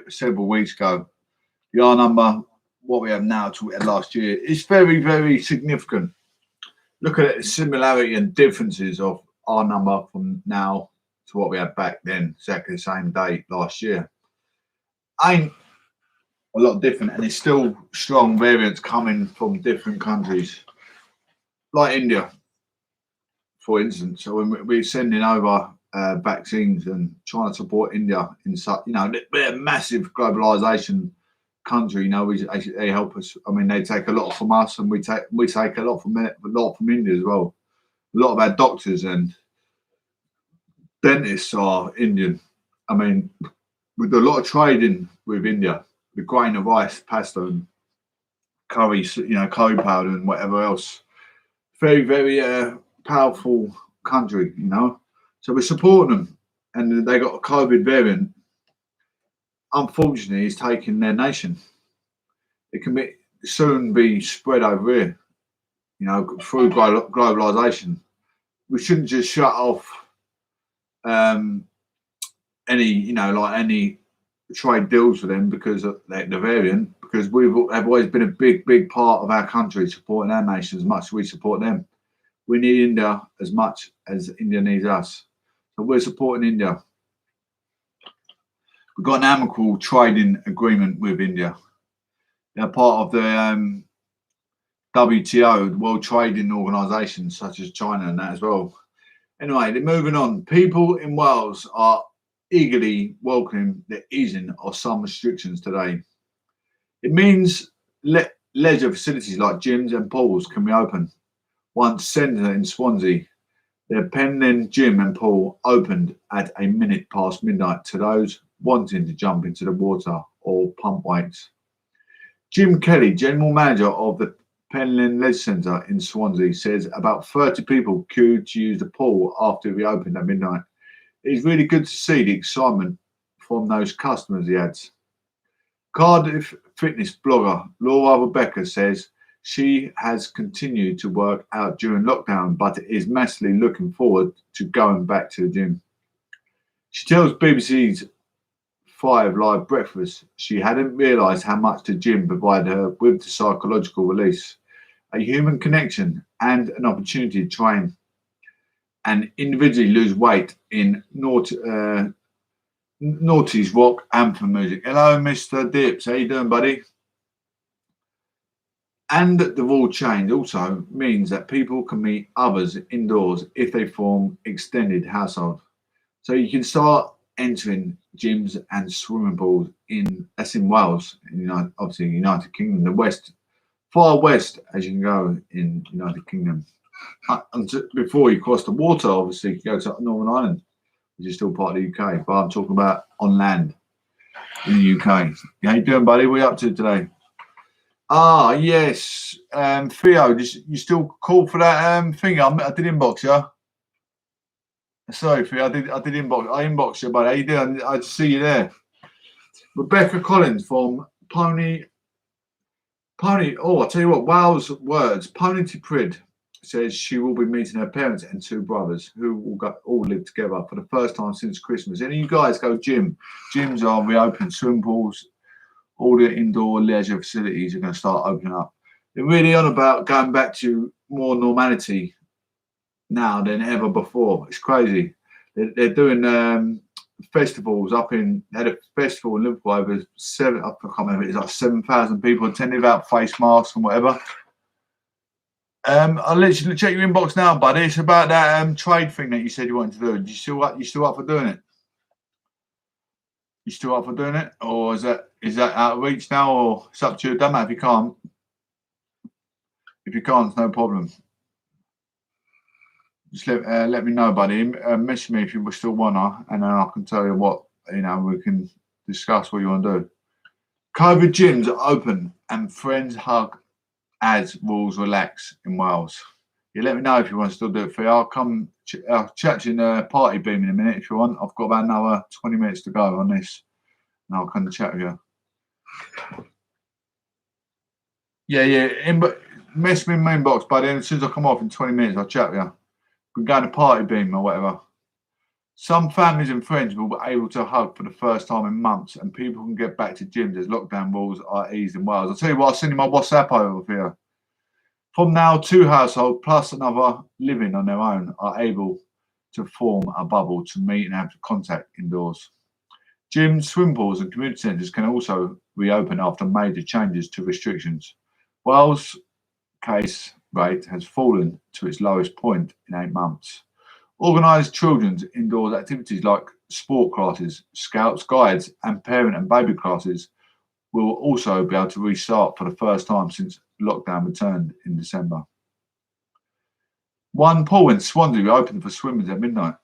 several weeks ago, the R number, what we have now to what we had last year, is very, very significant. Look at the similarity and differences of our number from now to what we had back then, exactly the same day last year. Ain't a lot different, and it's still strong variants coming from different countries, like India, for instance. So when we're sending over vaccines and trying to support India in such, we're a massive globalization country. They help us. I mean, they take a lot from us, and we take a lot from India as well. A lot of our doctors and dentists are Indian. I mean, we do a lot of trading with India, the grain of rice, pasta, and curry, curry powder, and whatever else. Very, very powerful country, So we're supporting them, and they got a COVID variant. Unfortunately, it's taking their nation. It can soon be spread over here, through globalization. We shouldn't just shut off any trade deals with them because of the variant, because have always been a big, big part of our country, supporting our nation as much as we support them. We need India as much as India needs us. So we're supporting India. We've got an amicable trading agreement with India. They're part of the WTO, the World Trading Organization, such as China and that as well. Anyway, they're moving on. People in Wales are eagerly welcoming the easing of some restrictions today. It means leisure facilities like gyms and pools can be open. Once centre in Swansea, their Penlyn gym and pool opened at a minute past midnight to those wanting to jump into the water or pump weights. Jim Kelly, general manager of the Penlyn Leisure Centre in Swansea, says about 30 people queued to use the pool after it reopened at midnight. It's really good to see the excitement from those customers, he adds. Cardiff fitness blogger Laura Rebecca says she has continued to work out during lockdown, but is massively looking forward to going back to the gym. She tells BBC's 5 Live Breakfast she hadn't realised how much the gym provided her with the psychological release, a human connection, and an opportunity to train and individually lose weight in Naughty's rock anthem music. Hello, Mr. Dips. How you doing, buddy? And the rule change also means that people can meet others indoors if they form extended household. So you can start entering gyms and swimming pools that's in Wales, obviously United Kingdom, the west, far west as you can go in United Kingdom. Before you cross the water, obviously you go to Northern Ireland, which is still part of the UK, but I'm talking about on land in the UK. How you doing, buddy? What are you up to today? Ah, yes. Theo, you still call for that thing? I did inbox you. Sorry, Theo, I did inbox you, buddy. How you doing? I see you there. Rebecca Collins from Pony. Oh, I'll tell you what, Wales Words. Pony Tiprid says she will be meeting her parents and 2 brothers who will all live together for the first time since Christmas. Any of you guys go gym? Gyms are reopened, swimming pools, all the indoor leisure facilities are going to start opening up. They're really on about going back to more normality now than ever before. It's crazy. They're doing festivals they had a festival in Liverpool over I can't remember, it's like 7,000 people attended without face masks and whatever. I'll literally check your inbox now, buddy. It's about that trade thing that you said you wanted to do. You still up for doing it? You still up for doing it? Or is that out of reach now, or it's up to you? Don't matter if you can't. If you can't, it's no problem. Just let me know, buddy. Message me if you still wanna, and then I can tell you what, we can discuss what you want to do. COVID gyms are open and friends hug as rules relax in Wales. You let me know if you want to still do it for you. I'll chat to you in a party beam in a minute if you want. I've got about another 20 minutes to go on this, and I'll come and chat with you. Yeah. Mess me in my inbox, buddy. And as soon as I come off in 20 minutes, I'll chat with you. We're going to party beam or whatever. Some families and friends will be able to hug for the first time in months, and people can get back to gyms as lockdown rules are eased in Wales. I'll tell you what, I'll send you my WhatsApp over here. From now, 2 households plus another living on their own are able to form a bubble to meet and have contact indoors. Gyms, swim pools and community centres can also reopen after major changes to restrictions. Wales' case rate has fallen to its lowest point in 8 months. Organised children's indoors activities like sport classes, scouts, guides and parent and baby classes will also be able to restart for the first time since lockdown returned in December. One pool in Swansea opened for swimmers at midnight.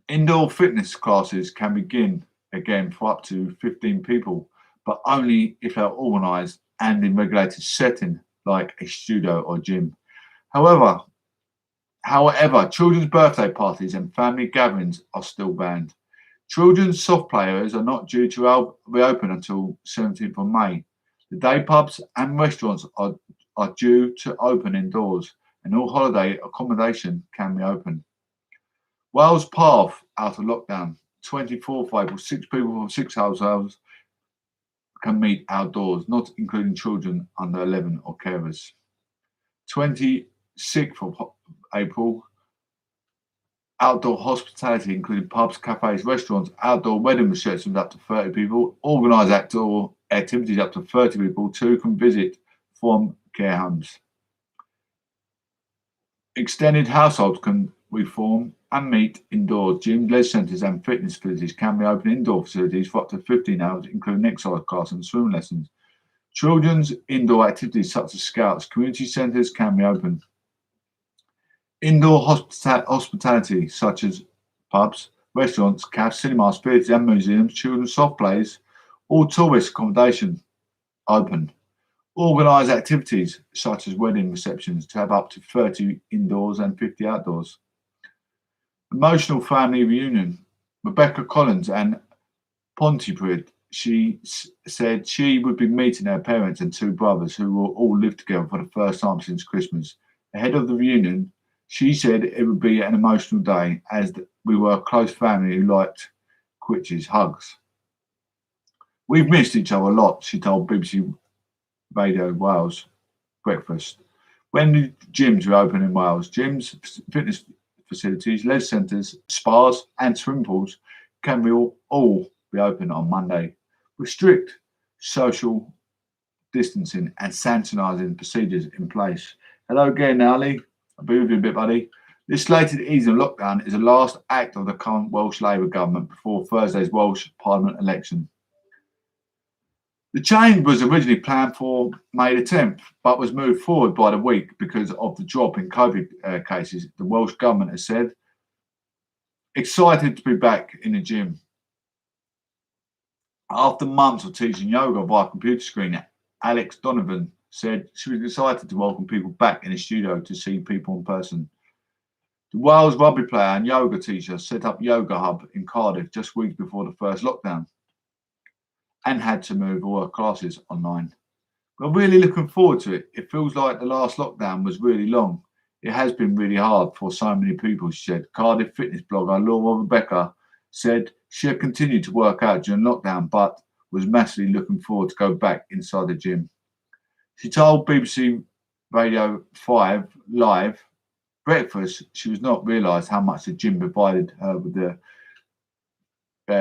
Indoor fitness classes can begin again for up to 15 people, but only if they're organised and in regulated setting like a studio or gym. However, children's birthday parties and family gatherings are still banned. Children's soft play areas are not due to reopen until 17th of May. The day pubs and restaurants are due to open indoors, and all holiday accommodation can reopen. Wales path out of lockdown. 24th of April, 6 people from 6 households can meet outdoors, not including children under 11 or carers. 26th of April, outdoor hospitality, including pubs, cafes, restaurants, outdoor wedding receptions up to 30 people, organised outdoor activities up to 30 people, too can visit from care homes. Extended households can reform and meet indoors. Gyms, leisure centres and fitness facilities can reopen indoor facilities for up to 15 hours, including exercise classes and swimming lessons. Children's indoor activities such as scouts, community centres can reopen. Indoor hospitality such as pubs, restaurants, cafes, cinemas, theatres and museums, children's soft plays, all tourist accommodation open. Organised activities such as wedding receptions to have up to 30 indoors and 50 outdoors. Emotional family reunion. Rebecca Collins and Pontypridd, she said she would be meeting her parents and 2 brothers who will all live together for the first time since Christmas. Ahead of the reunion, she said it would be an emotional day as we were a close family who liked Quitch's hugs. We've missed each other a lot, she told BBC Radio Wales Breakfast. When the gyms reopen in Wales, gyms, fitness facilities, leisure centres, spas and swimming pools can all reopen on Monday with strict social distancing and sanitising procedures in place. Hello again, Ali. I'll be with you a bit, buddy. This slated easing of lockdown is the last act of the current Welsh Labour government before Thursday's Welsh Parliament election. The change was originally planned for May the 10th, but was moved forward by the week because of the drop in COVID cases. The Welsh government has said, excited to be back in the gym. After months of teaching yoga via computer screen, Alex Donovan said she was excited to welcome people back in the studio to see people in person. The Wales rugby player and yoga teacher set up Yoga Hub in Cardiff just weeks before the first lockdown and had to move all her classes online. We're really looking forward to it. It feels like the last lockdown was really long. It has been really hard for so many people, she said. Cardiff fitness blogger Laura Rebecca said she had continued to work out during lockdown but was massively looking forward to go back inside the gym. She told BBC Radio 5 Live Breakfast she was not realised how much the gym provided her with the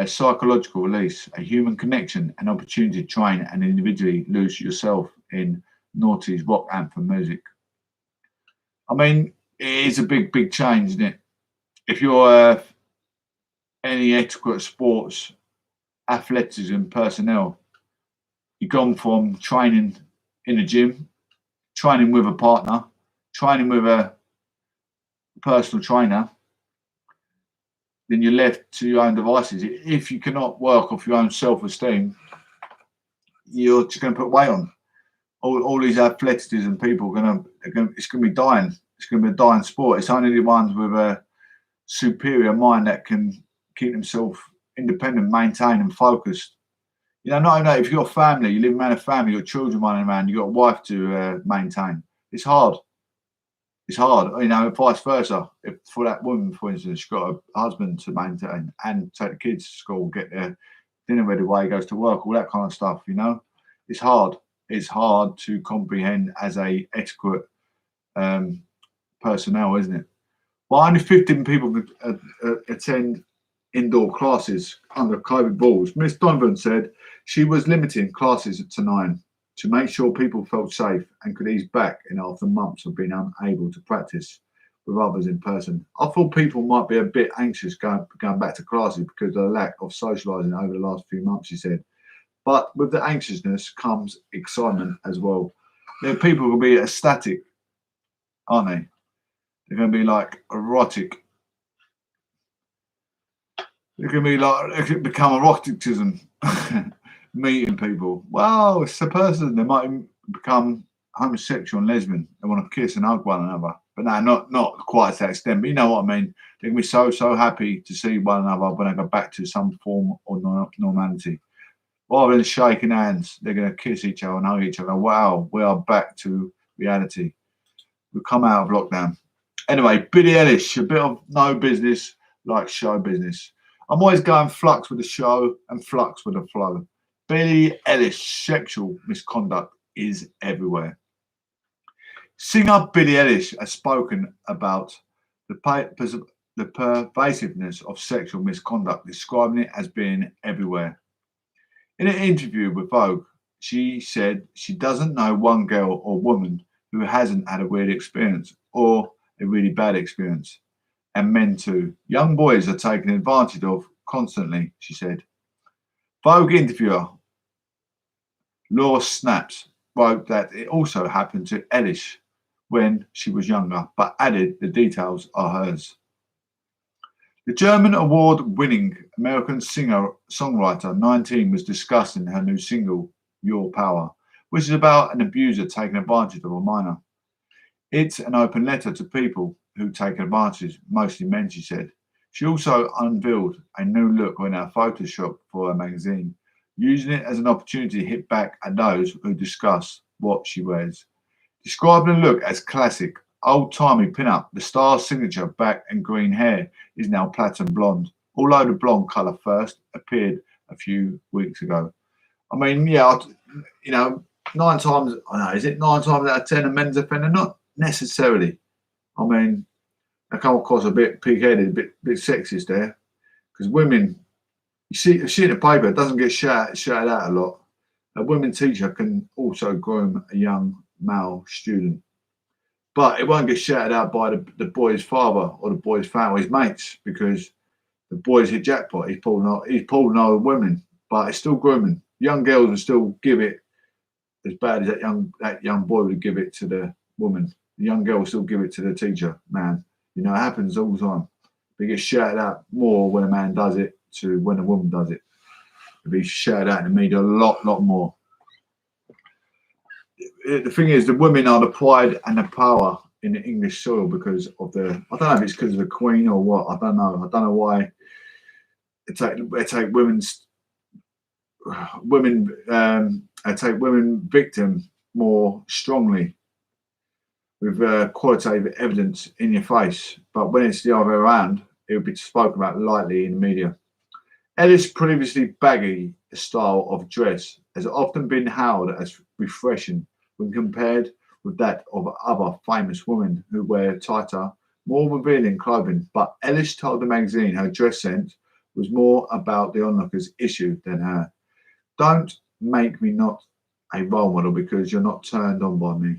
psychological release, a human connection, an opportunity to train and individually lose yourself in Naughty's rock anthem music. I mean, it is a big change, isn't it? If you're any etiquette sports, athleticism personnel, you've gone from training in a gym, training with a partner, training with a personal trainer, then you're left to your own devices. If you cannot work off your own self-esteem, you're just going to put weight on. All these athleticism people it's going to be dying. It's going to be a dying sport. It's only the ones with a superior mind that can keep themselves independent, maintain and focused. You know, not only that, if you're a family, you live around a family, you've got children running around, you've got a wife to maintain. It's hard. It's hard, you know, vice versa. If for that woman, for instance, she's got a husband to maintain and take the kids to school, get their dinner ready while he goes to work, all that kind of stuff, you know. It's hard. It's hard to comprehend as a etiquette personnel, isn't it? Well, only 15 people attend indoor classes under COVID rules. Miss Donovan said she was limiting classes to 9 to make sure people felt safe and could ease back in after months of being unable to practice with others in person. I thought people might be a bit anxious going back to classes because of the lack of socialising over the last few months, she said. But with the anxiousness comes excitement as well. You know, people will be ecstatic, aren't they? They're going to be like erotic. It can be like, it can become eroticism. Meeting people. Well, it's a person. They might become homosexual and lesbian. They want to kiss and hug one another. But no, not quite to that extent. But you know what I mean. They can be so happy to see one another when they go back to some form of normality. Rather than shaking hands, they're going to kiss each other and hug each other. Wow, we are back to reality. We've come out of lockdown. Anyway, Billie Eilish, a bit of no business like show business. I'm always going flux with the show and flux with the flow. Billie Eilish sexual misconduct is everywhere. Singer Billie Eilish has spoken about the pervasiveness of sexual misconduct, describing it as being everywhere. In an interview with Vogue, she said she doesn't know one girl or woman who hasn't had a weird experience or a really bad experience. And men too. Young boys are taken advantage of constantly, she said. Vogue interviewer Laura Snaps wrote that it also happened to Eilish when she was younger, but added the details are hers. The German award-winning American singer-songwriter 19 was discussing her new single, Your Power, which is about an abuser taking advantage of a minor. It's an open letter to people who take advantage, mostly men, she said. She also unveiled a new look in her Photoshop for her magazine, using it as an opportunity to hit back at those who discuss what she wears. Describing the look as classic, old-timey pin-up, the star's signature black and green hair is now platinum blonde, although the blonde colour first appeared a few weeks ago. I mean, yeah, you know, 9 times, I know, is it 9 times out of 10 a men's offender? Not necessarily. I mean, I come across a bit pig-headed, a bit sexist there, because women, you see in the paper, it doesn't get shouted out a lot. A women teacher can also groom a young male student, but it won't get shouted out by the boy's father or the boy's family, his mates, because the boy's hit jackpot. He's pulling over women, but it's still grooming. Young girls will still give it as bad as that young boy would give it to the woman. The young girl will still give it to the teacher, man. You know, it happens all the time. It gets shouted out more when a man does it to when a woman does it. It'll be shouted out in the media a lot more. The thing is, the women are the pride and the power in the English soil because of I don't know if it's because of the Queen or what. I don't know why they take women victim more strongly with qualitative evidence in your face. But when it's the other way around, it would be spoken about lightly in the media. Eilish's previously baggy style of dress has often been hailed as refreshing when compared with that of other famous women who wear tighter, more revealing clothing. But Eilish told the magazine her dress sense was more about the onlookers' issue than her. Don't make me not a role model because you're not turned on by me.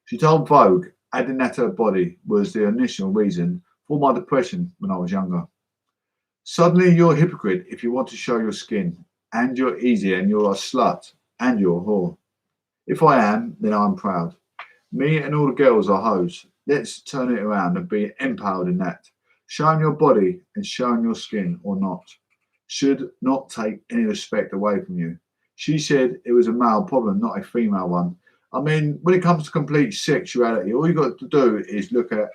She told Vogue, adding that her body was the initial reason for my depression when I was younger. Suddenly you're a hypocrite if you want to show your skin, and you're easy, and you're a slut, and you're a whore. If I am, then I'm proud. Me and all the girls are hoes. Let's turn it around and be empowered in that. Showing your body and showing your skin or not should not take any respect away from you. She said it was a male problem, not a female one. I mean, when it comes to complete sexuality, all you got to do is look at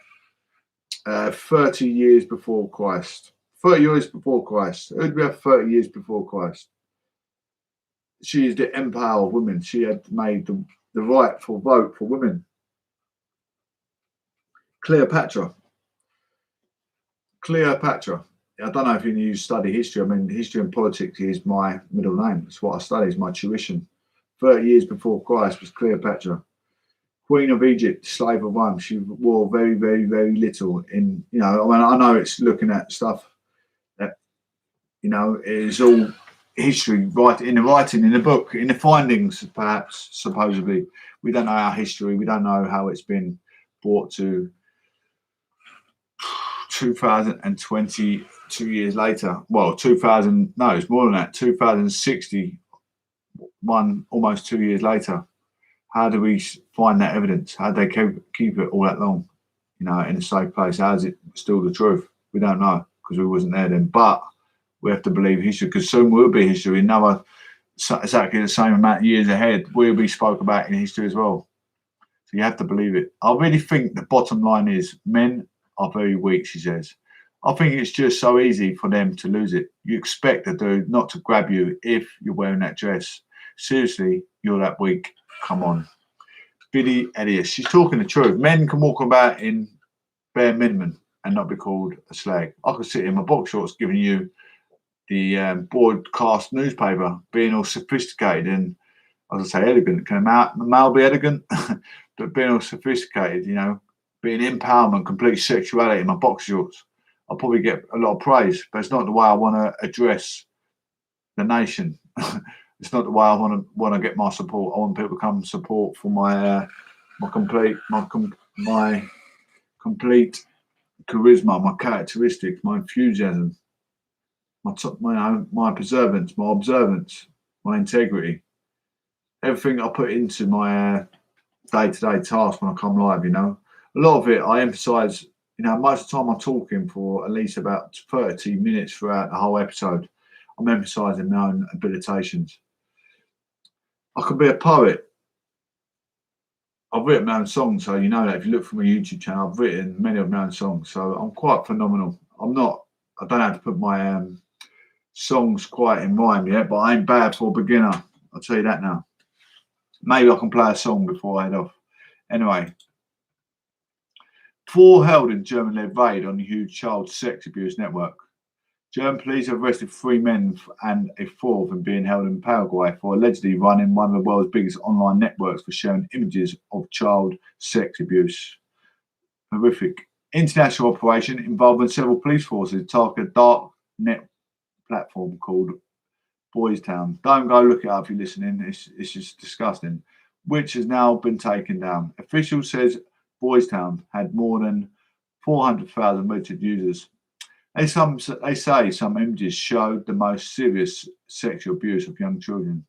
30 years before Christ. 30 years before Christ. Who did we have 30 years before Christ? She is the empower of women. She had made the rightful vote for women. Cleopatra. I don't know if you study history. I mean, history and politics is my middle name. It's what I study. It's my tuition. 30 years before Christ was Cleopatra. Queen of Egypt, slave of Rome. She wore very, very, very little in, you know, I mean, I know it's looking at stuff that, you know, is all history, right, in the writing, in the book, in the findings, perhaps, supposedly. We don't know our history. We don't know how it's been brought to 2022 years later. Well, 2000, no, it's more than that, 2061, almost 2 years later. How do we find that evidence? How do they keep it all that long, you know, in a safe place? How is it still the truth? We don't know because we wasn't there then. But we have to believe history because soon will be history. Another exactly the same amount of years ahead will be spoke about in history as well. So you have to believe it. I really think the bottom line is men are very weak, she says. I think it's just so easy for them to lose it. You expect a dude not to grab you if you're wearing that dress. Seriously, you're that weak. Come on. Billie Eilish. She's talking the truth. Men can walk about in bare minimum and not be called a slag. I could sit in my box shorts giving you the broadcast newspaper, being all sophisticated and, as I say, elegant. Can a male be elegant? But being all sophisticated, you know, being empowerment, complete sexuality in my box shorts, I'll probably get a lot of praise, but it's not the way I want to address the nation. It's not the way I want to get my support. I want people to come support for my complete charisma, my characteristics, my enthusiasm, my perseverance, my observance, my integrity, everything I put into my day-to-day task when I come live. You know, a lot of it I emphasise. You know, most of the time I'm talking for at least about 30 minutes throughout the whole episode. I'm emphasising my own abilitations. I could be a poet. I've written my own songs, so you know that if you look for my YouTube channel, I've written many of my own songs, so I'm quite phenomenal. I don't have to put my songs quite in rhyme yet, but I ain't bad for a beginner. I'll tell you that now. Maybe I can play a song before I head off. Anyway, 4 held in German-led raid on the huge child sex abuse network. German police have arrested 3 men and a 4th and being held in Paraguay for allegedly running one of the world's biggest online networks for sharing images of child sex abuse. Horrific. International operation involving several police forces target a dark net platform called Boys Town. Don't go look it up if you're listening. It's just disgusting. Which has now been taken down. Officials says Boys Town had more than 400,000 registered users. They say some images showed the most serious sexual abuse of young children.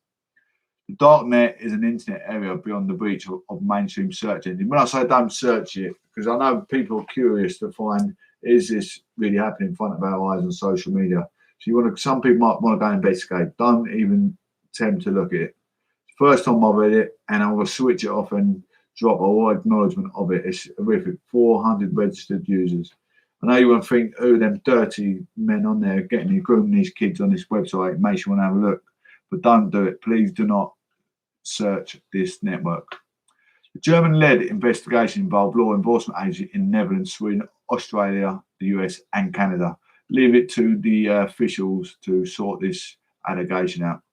The darknet is an internet area beyond the reach of mainstream search engines. When I say don't search it, because I know people are curious to find, is this really happening in front of our eyes on social media? So some people might want to go and investigate. Don't even attempt to look at it. First time I read it, and I'm going to switch it off and drop all acknowledgement of it. It's horrific. 400 registered users. I know you want to think, oh, them dirty men on there grooming these kids on this website. It makes you want to have a look. But don't do it. Please do not search this network. The German-led investigation involved law enforcement agencies in the Netherlands, Sweden, Australia, the US, and Canada. Leave it to the officials to sort this allegation out.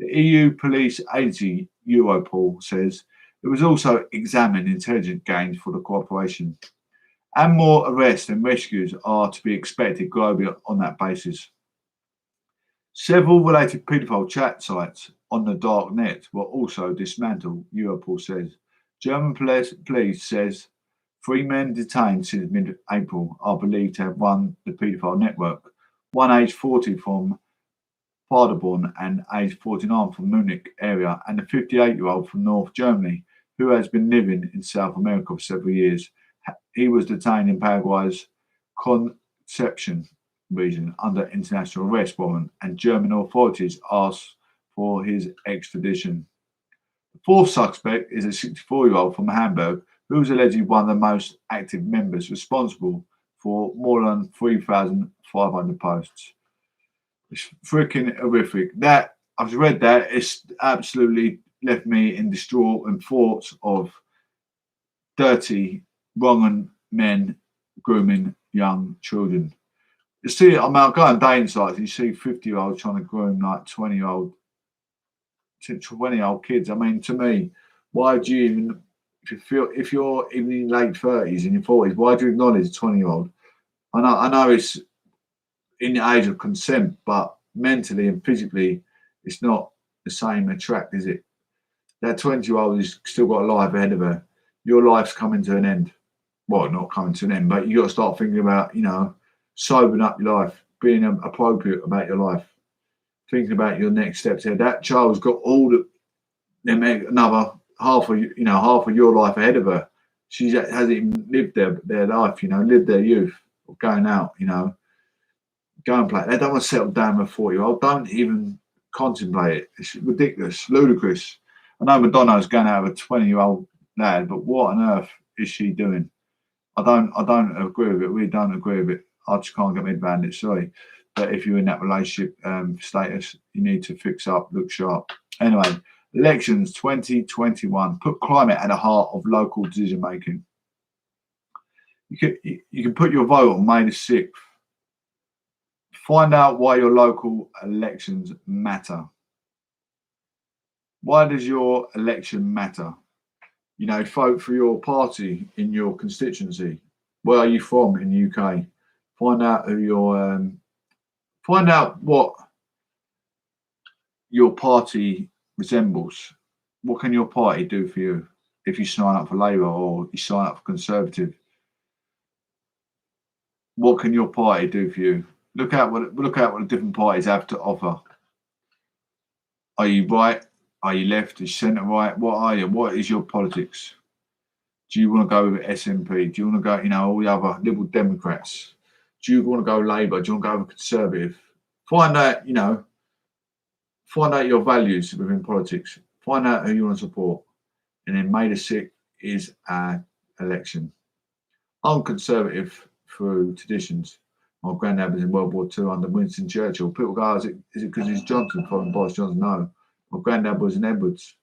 The EU police agency, Europol, says It was also examined intelligence gains for the cooperation. And more arrests and rescues are to be expected globally on that basis. Several related paedophile chat sites on the dark net were also dismantled, Europol says. German police says 3 men detained since mid-April are believed to have run the paedophile network, one aged 40 from Paderborn and aged 49 from Munich area, and a 58-year-old from North Germany who has been living in South America for several years. He was detained in Paraguay's Concepcion region under international arrest warrant, and German authorities asked for his extradition. The fourth suspect is a 64-year-old from Hamburg who is allegedly one of the most active members responsible for more than 3,500 posts. It's freaking horrific. That I've read that. It's absolutely left me in distraught and thoughts of dirty, wrong men grooming young children. You see, I mean, I go on dating sites and you see 50-year-olds trying to groom like 20-year-old kids. I mean, to me, why do you even, if you're even in late 30s and your 40s, why do you acknowledge a 20-year-old? I know it's in the age of consent, but mentally and physically, it's not the same attract, is it? That 20-year-old has still got a life ahead of her. Your life's coming to an end. Well, not coming to an end, but you got to start thinking about, sobering up your life, being appropriate about your life, thinking about your next steps here. That child's got all another half of your life ahead of her. She hasn't even lived their life, lived their youth, or going out, go and play. They don't want to settle down with a 40-year-old. Don't even contemplate it. It's ridiculous, ludicrous. I know Madonna's going out with a 20-year-old lad, but what on earth is she doing? I don't agree with it. We don't agree with it. I just can't get my head around it. Sorry, but if you're in that relationship status, you need to fix up, look sharp. Anyway, elections 2021 put climate at the heart of local decision making. You can put your vote on May the 6th. Find out why your local elections matter. Why does your election matter? Vote for your party in your constituency. Where are you from in the UK? Find out find out what your party resembles. What can your party do for you if you sign up for Labour or you sign up for Conservative? What can your party do for you? Look at what the different parties have to offer. Are you right? Are you left? Are you centre right? What are you? What is your politics? Do you want to go with SNP? Do you want to go, all the other Liberal Democrats? Do you want to go Labour? Do you want to go with Conservative? Find out your values within politics. Find out who you want to support. And then May the 6th is our election. I'm Conservative through traditions. My granddad was in World War II under Winston Churchill. People go, is it because he's Johnson following Boris Johnson? No. My granddad was in Edwards.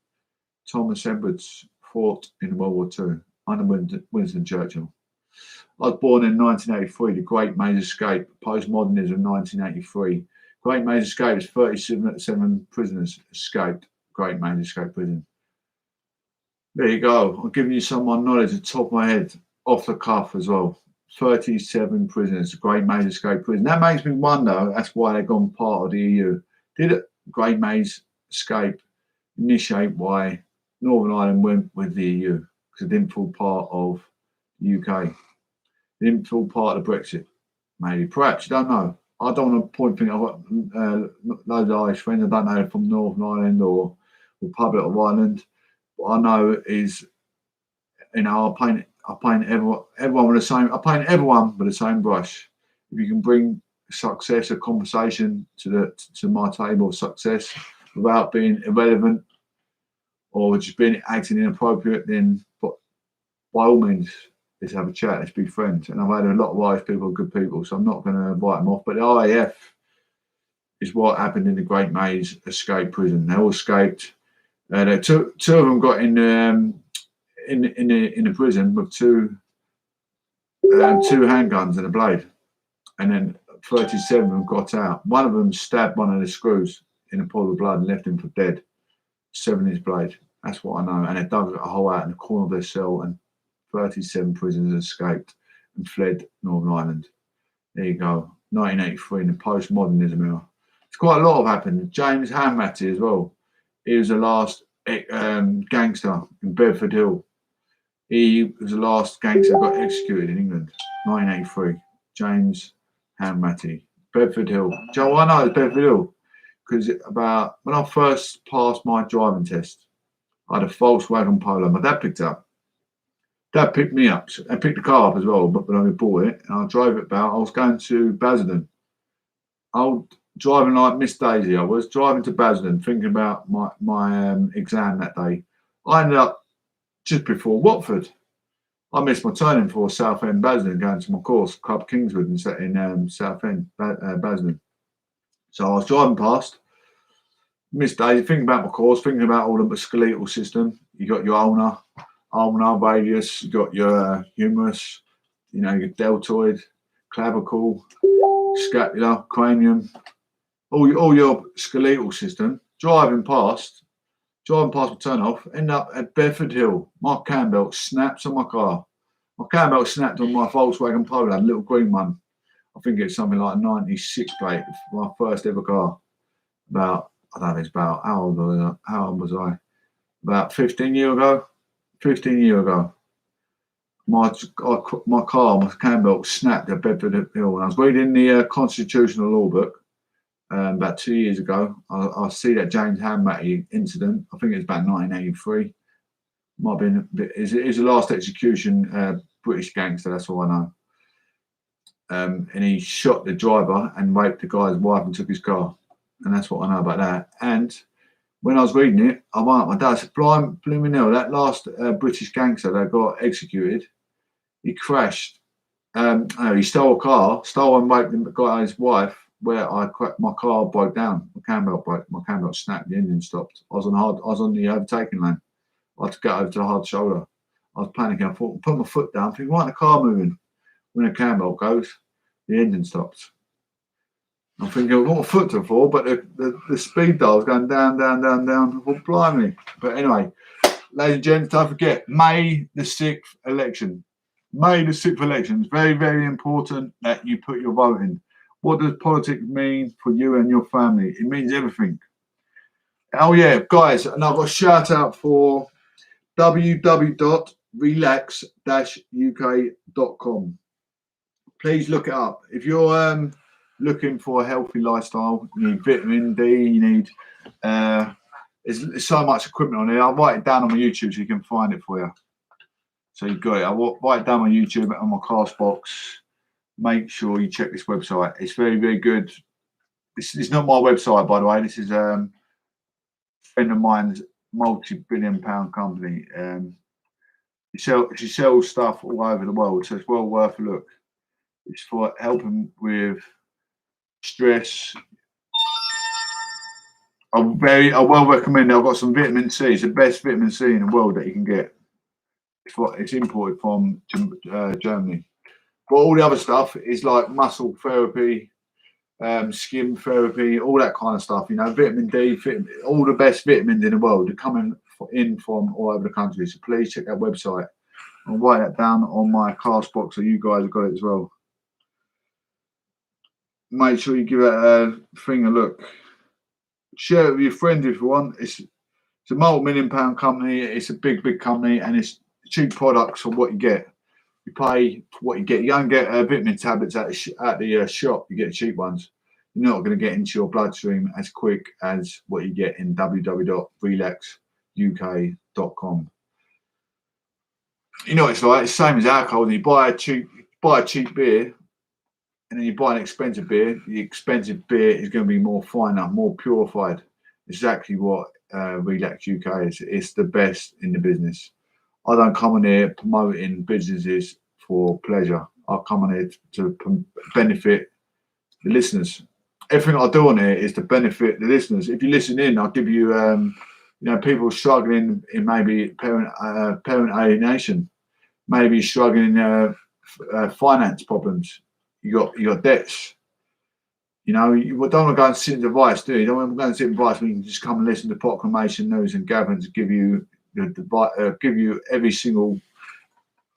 Thomas Edwards fought in World War II under Winston Churchill. I was born in 1983, the Great Maze Escape, postmodernism 1983. Great Maze Escape is 37 prisoners escaped Great Maze Escape prison. There you go. I'm giving you some of my knowledge at the top of my head, off the cuff as well. 37 prisoners, Great Maze Escape prison. That makes me wonder, that's why they've gone part of the EU. Did it, Great Maze Escape, initiate why Northern Ireland went with the EU? Because it didn't feel part of the UK. It didn't feel part of the Brexit. Maybe, perhaps, you don't know. I don't want to point fingers. I've got loads of Irish friends. I don't know from Northern Ireland or Republic of Ireland. What I know is, I paint everyone with the same. I paint everyone with the same brush. If you can bring success, a conversation to my table of success without being irrelevant or just being acting inappropriate, then by all means, let's have a chat. Let's be friends. And I've had a lot of Irish people, good people, so I'm not going to write them off. But the RAF is what happened in the Great Maze Escape prison. They all escaped. Two of them got in the prison with two handguns and a blade, and then 37 of them got out. One of them stabbed one of the screws in a pool of blood and left him for dead. 7-inch blade. That's what I know. And they dug a hole out in the corner of their cell, and 37 prisoners escaped and fled Northern Ireland. There you go. 1983 in the postmodernism era. It's quite a lot have happened. James Hanratty as well. He was the last gangster in Bedford Hill. He was the last gangster that got executed in England. 1983. James Hanratty. Bedford Hill. Do you know why I know it's Bedford Hill? Because about when I first passed my driving test, I had a Volkswagen Polo. My dad picked it up. Dad picked me up and picked the car up as well, but when I bought it, and I drove it about, I was going to Basildon. I was driving like Miss Daisy. I was driving to Basildon, thinking about my exam that day. I ended up just before Watford. I missed my turning for Southend Basildon, going to my course, Club Kingswood, and set in Southend Basildon. So I was driving past, Miss Daisy, thinking about my course, thinking about all the skeletal system. You got your ulnar, radius, you got your humerus, you know, your deltoid, clavicle, scapula, cranium, all your skeletal system. Driving past my turn off, end up at Bedford Hill. My cam belt snaps on my car. My cam belt snapped on my Volkswagen Polo, a little green one. I think it's something like a 96 plate, my first ever car. About, I don't know, it's about, how old was I? About 15 years ago. 15 years ago. My cam belt snapped at Bedford Hill. When I was reading the Constitutional Law book about 2 years ago, I see that James Hanratty incident. I think it was about 1983. Might have been a bit, is the last execution, British gangster, that's all I know. And he shot the driver and raped the guy's wife and took his car. And that's what I know about that. And when I was reading it, I went up my dad said, blooming hell, that last British gangster that got executed, he crashed. He stole a car, and raped the guy's wife, where my car broke down. My cam belt snapped, the engine stopped. I was on the overtaking lane. I had to get over to the hard shoulder. I was panicking. I thought, put my foot down, thinking, why isn't the car moving? When the cam belt goes, the engine stops. I'm thinking, what a foot to fall, but the speed dial's going down, down, down, down. Well, blimey. But anyway, ladies and gents, don't forget, May the 6th election. May the 6th election. It's very, very important that you put your vote in. What does politics mean for you and your family? It means everything. Oh, yeah, guys, and I've got a shout out for www.relax-uk.com. Please look it up. If you're looking for a healthy lifestyle, you need vitamin D, you need there's so much equipment on here. I'll write it down on my YouTube so you can find it for you. So you've got it. I'll write it down on my YouTube on my class box. Make sure you check this website. It's very, very good. This is not my website, by the way. This is a friend of mine's multi-billion-pound company. She sells stuff all over the world, so it's well worth a look. It's for helping with stress. I well recommend it. I've got some vitamin C. It's the best vitamin C in the world that you can get. It's imported from Germany. But all the other stuff is like muscle therapy, skin therapy, all that kind of stuff. You know, vitamin D, all the best vitamins in the world are coming in from all over the country. So please check that website. I'll write that down on my class box so you guys have got it as well. Make sure you give that thing a look. Share it with your friends if you want. It's a multi-million-pound company. It's a big, big company, and it's cheap products for what you get. You pay for what you get. You don't get vitamin tablets at the shop. You get cheap ones. You're not going to get into your bloodstream as quick as what you get in www.relaxuk.com. You know, it's like it's the same as alcohol. And you buy a cheap beer, and then you buy an expensive beer. The expensive beer is going to be more finer, more purified. Exactly what Relax UK is. It's the best in the business. I don't come on here promoting businesses for pleasure. I come on here to benefit the listeners. Everything I do on here is to benefit the listeners. If you listen in, I'll give you, people struggling in maybe parent alienation, maybe struggling in finance problems. You got debts. You know, you don't want to go and sit in advice, do you? You don't want to go and sit in advice when you can just come and listen to Proclamation News and Gavin's give you every single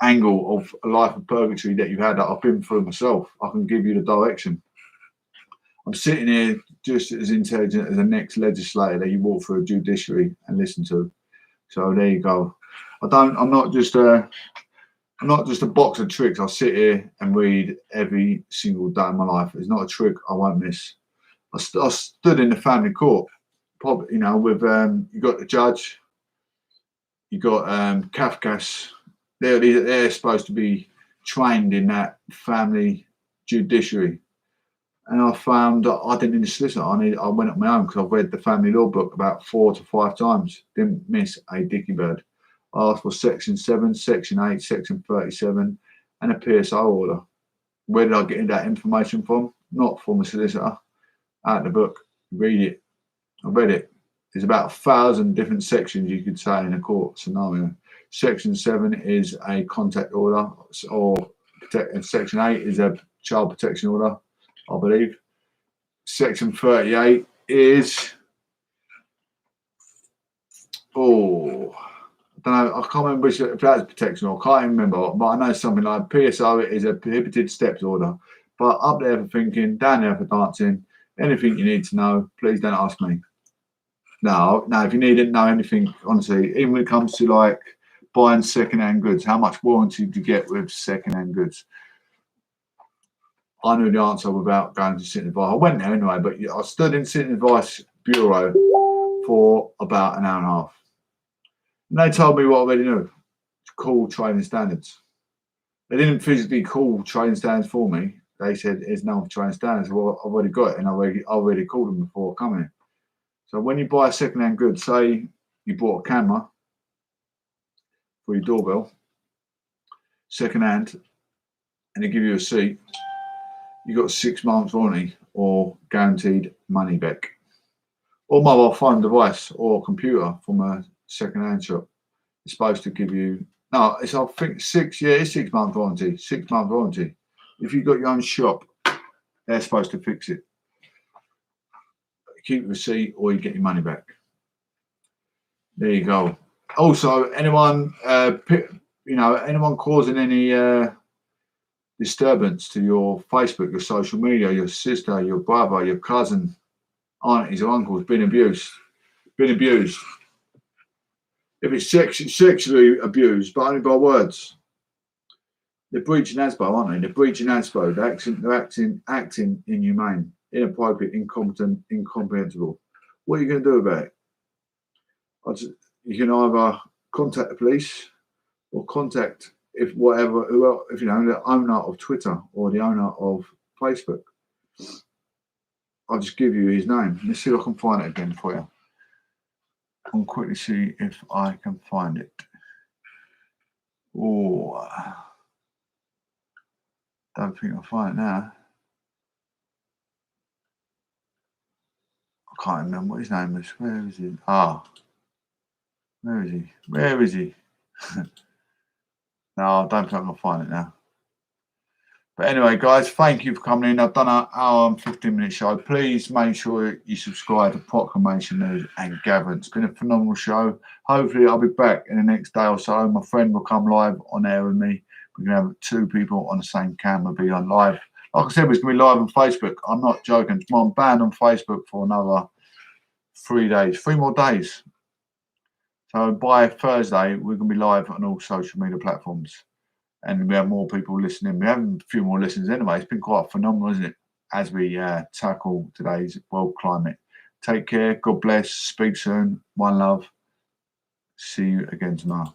angle of a life of purgatory that you've had that I've been through myself. I can give you the direction. I'm sitting here just as intelligent as the next legislator that you walk through a judiciary and listen to. So there you go. I'm not just a box of tricks. I sit here and read every single day of my life. It's not a trick I won't miss. I stood in the family court, probably, you know, with you got the judge, you got Kafkas. They're supposed to be trained in that family judiciary. And I found that I didn't need a solicitor. I went up my own because I've read the family law book about 4 to 5 times. Didn't miss a dicky bird. I asked for Section 7, Section 8, Section 37, and a PSO order. Where did I get that information from? Not from a solicitor. Out the book. Read it. I read it. There's about 1,000 different sections you could say in a court scenario. Section 7 is a contact order, and Section 8 is a child protection order, I believe. Section 38 is, I don't know, I can't remember if that's protection or I can't remember, but I know something like PSO is a prohibited steps order. But up there for thinking, down there for dancing, anything you need to know, please don't ask me. No, if you need to know anything, honestly, even when it comes to like buying second-hand goods, how much warranty do you get with second-hand goods? I knew the answer without going to sit advice. I went there anyway, but I stood in sit advice bureau for about an hour and a half. And they told me what I already knew. Call training standards. They didn't physically call training standards for me. They said it's known for training standards. Well, I've already got it and I already called them before coming. So when you buy a second-hand good, say you bought a camera for your doorbell, second-hand, and they give you a seat, you got 6 months warranty or guaranteed money back. Or mobile phone device or computer from a second-hand shop. It's supposed to give you, no, it's I think it's 6 months warranty. 6 months warranty. If you've got your own shop, they're supposed to fix it. Keep the receipt or you get your money back. There you go. Also, anyone anyone causing any disturbance to your Facebook, your social media, your sister, your brother, your cousin, aunties or uncles been abused. If it's sexually abused, but only by words, they're breaching ASBO, aren't they? They're breaching ASBO. They're acting inhumane, inappropriate, incompetent, incomprehensible. What are you going to do about it? You can either contact the police or contact the owner of Twitter or the owner of Facebook. I'll just give you his name. Let's see if I can find it again for you. I'll quickly see if I can find it. Oh, don't think I'll find it now. I can't remember what his name is. Where is he? Where is he? Where is he? No, I don't think I can find it now. But anyway, guys, thank you for coming in. I've done an hour and 15-minute show. Please make sure you subscribe to Proclamation News and Gavin. It's been a phenomenal show. Hopefully, I'll be back in the next day or so. My friend will come live on air with me. We're going to have 2 people on the same camera be on live. Like I said, it's going to be live on Facebook. I'm not joking. I'm banned on Facebook for another 3 days, 3 more days. So by Thursday, we're going to be live on all social media platforms. And we have more people listening. We have a few more listeners anyway. It's been quite phenomenal, isn't it? As we tackle today's world climate. Take care. God bless. Speak soon. One love. See you again tomorrow.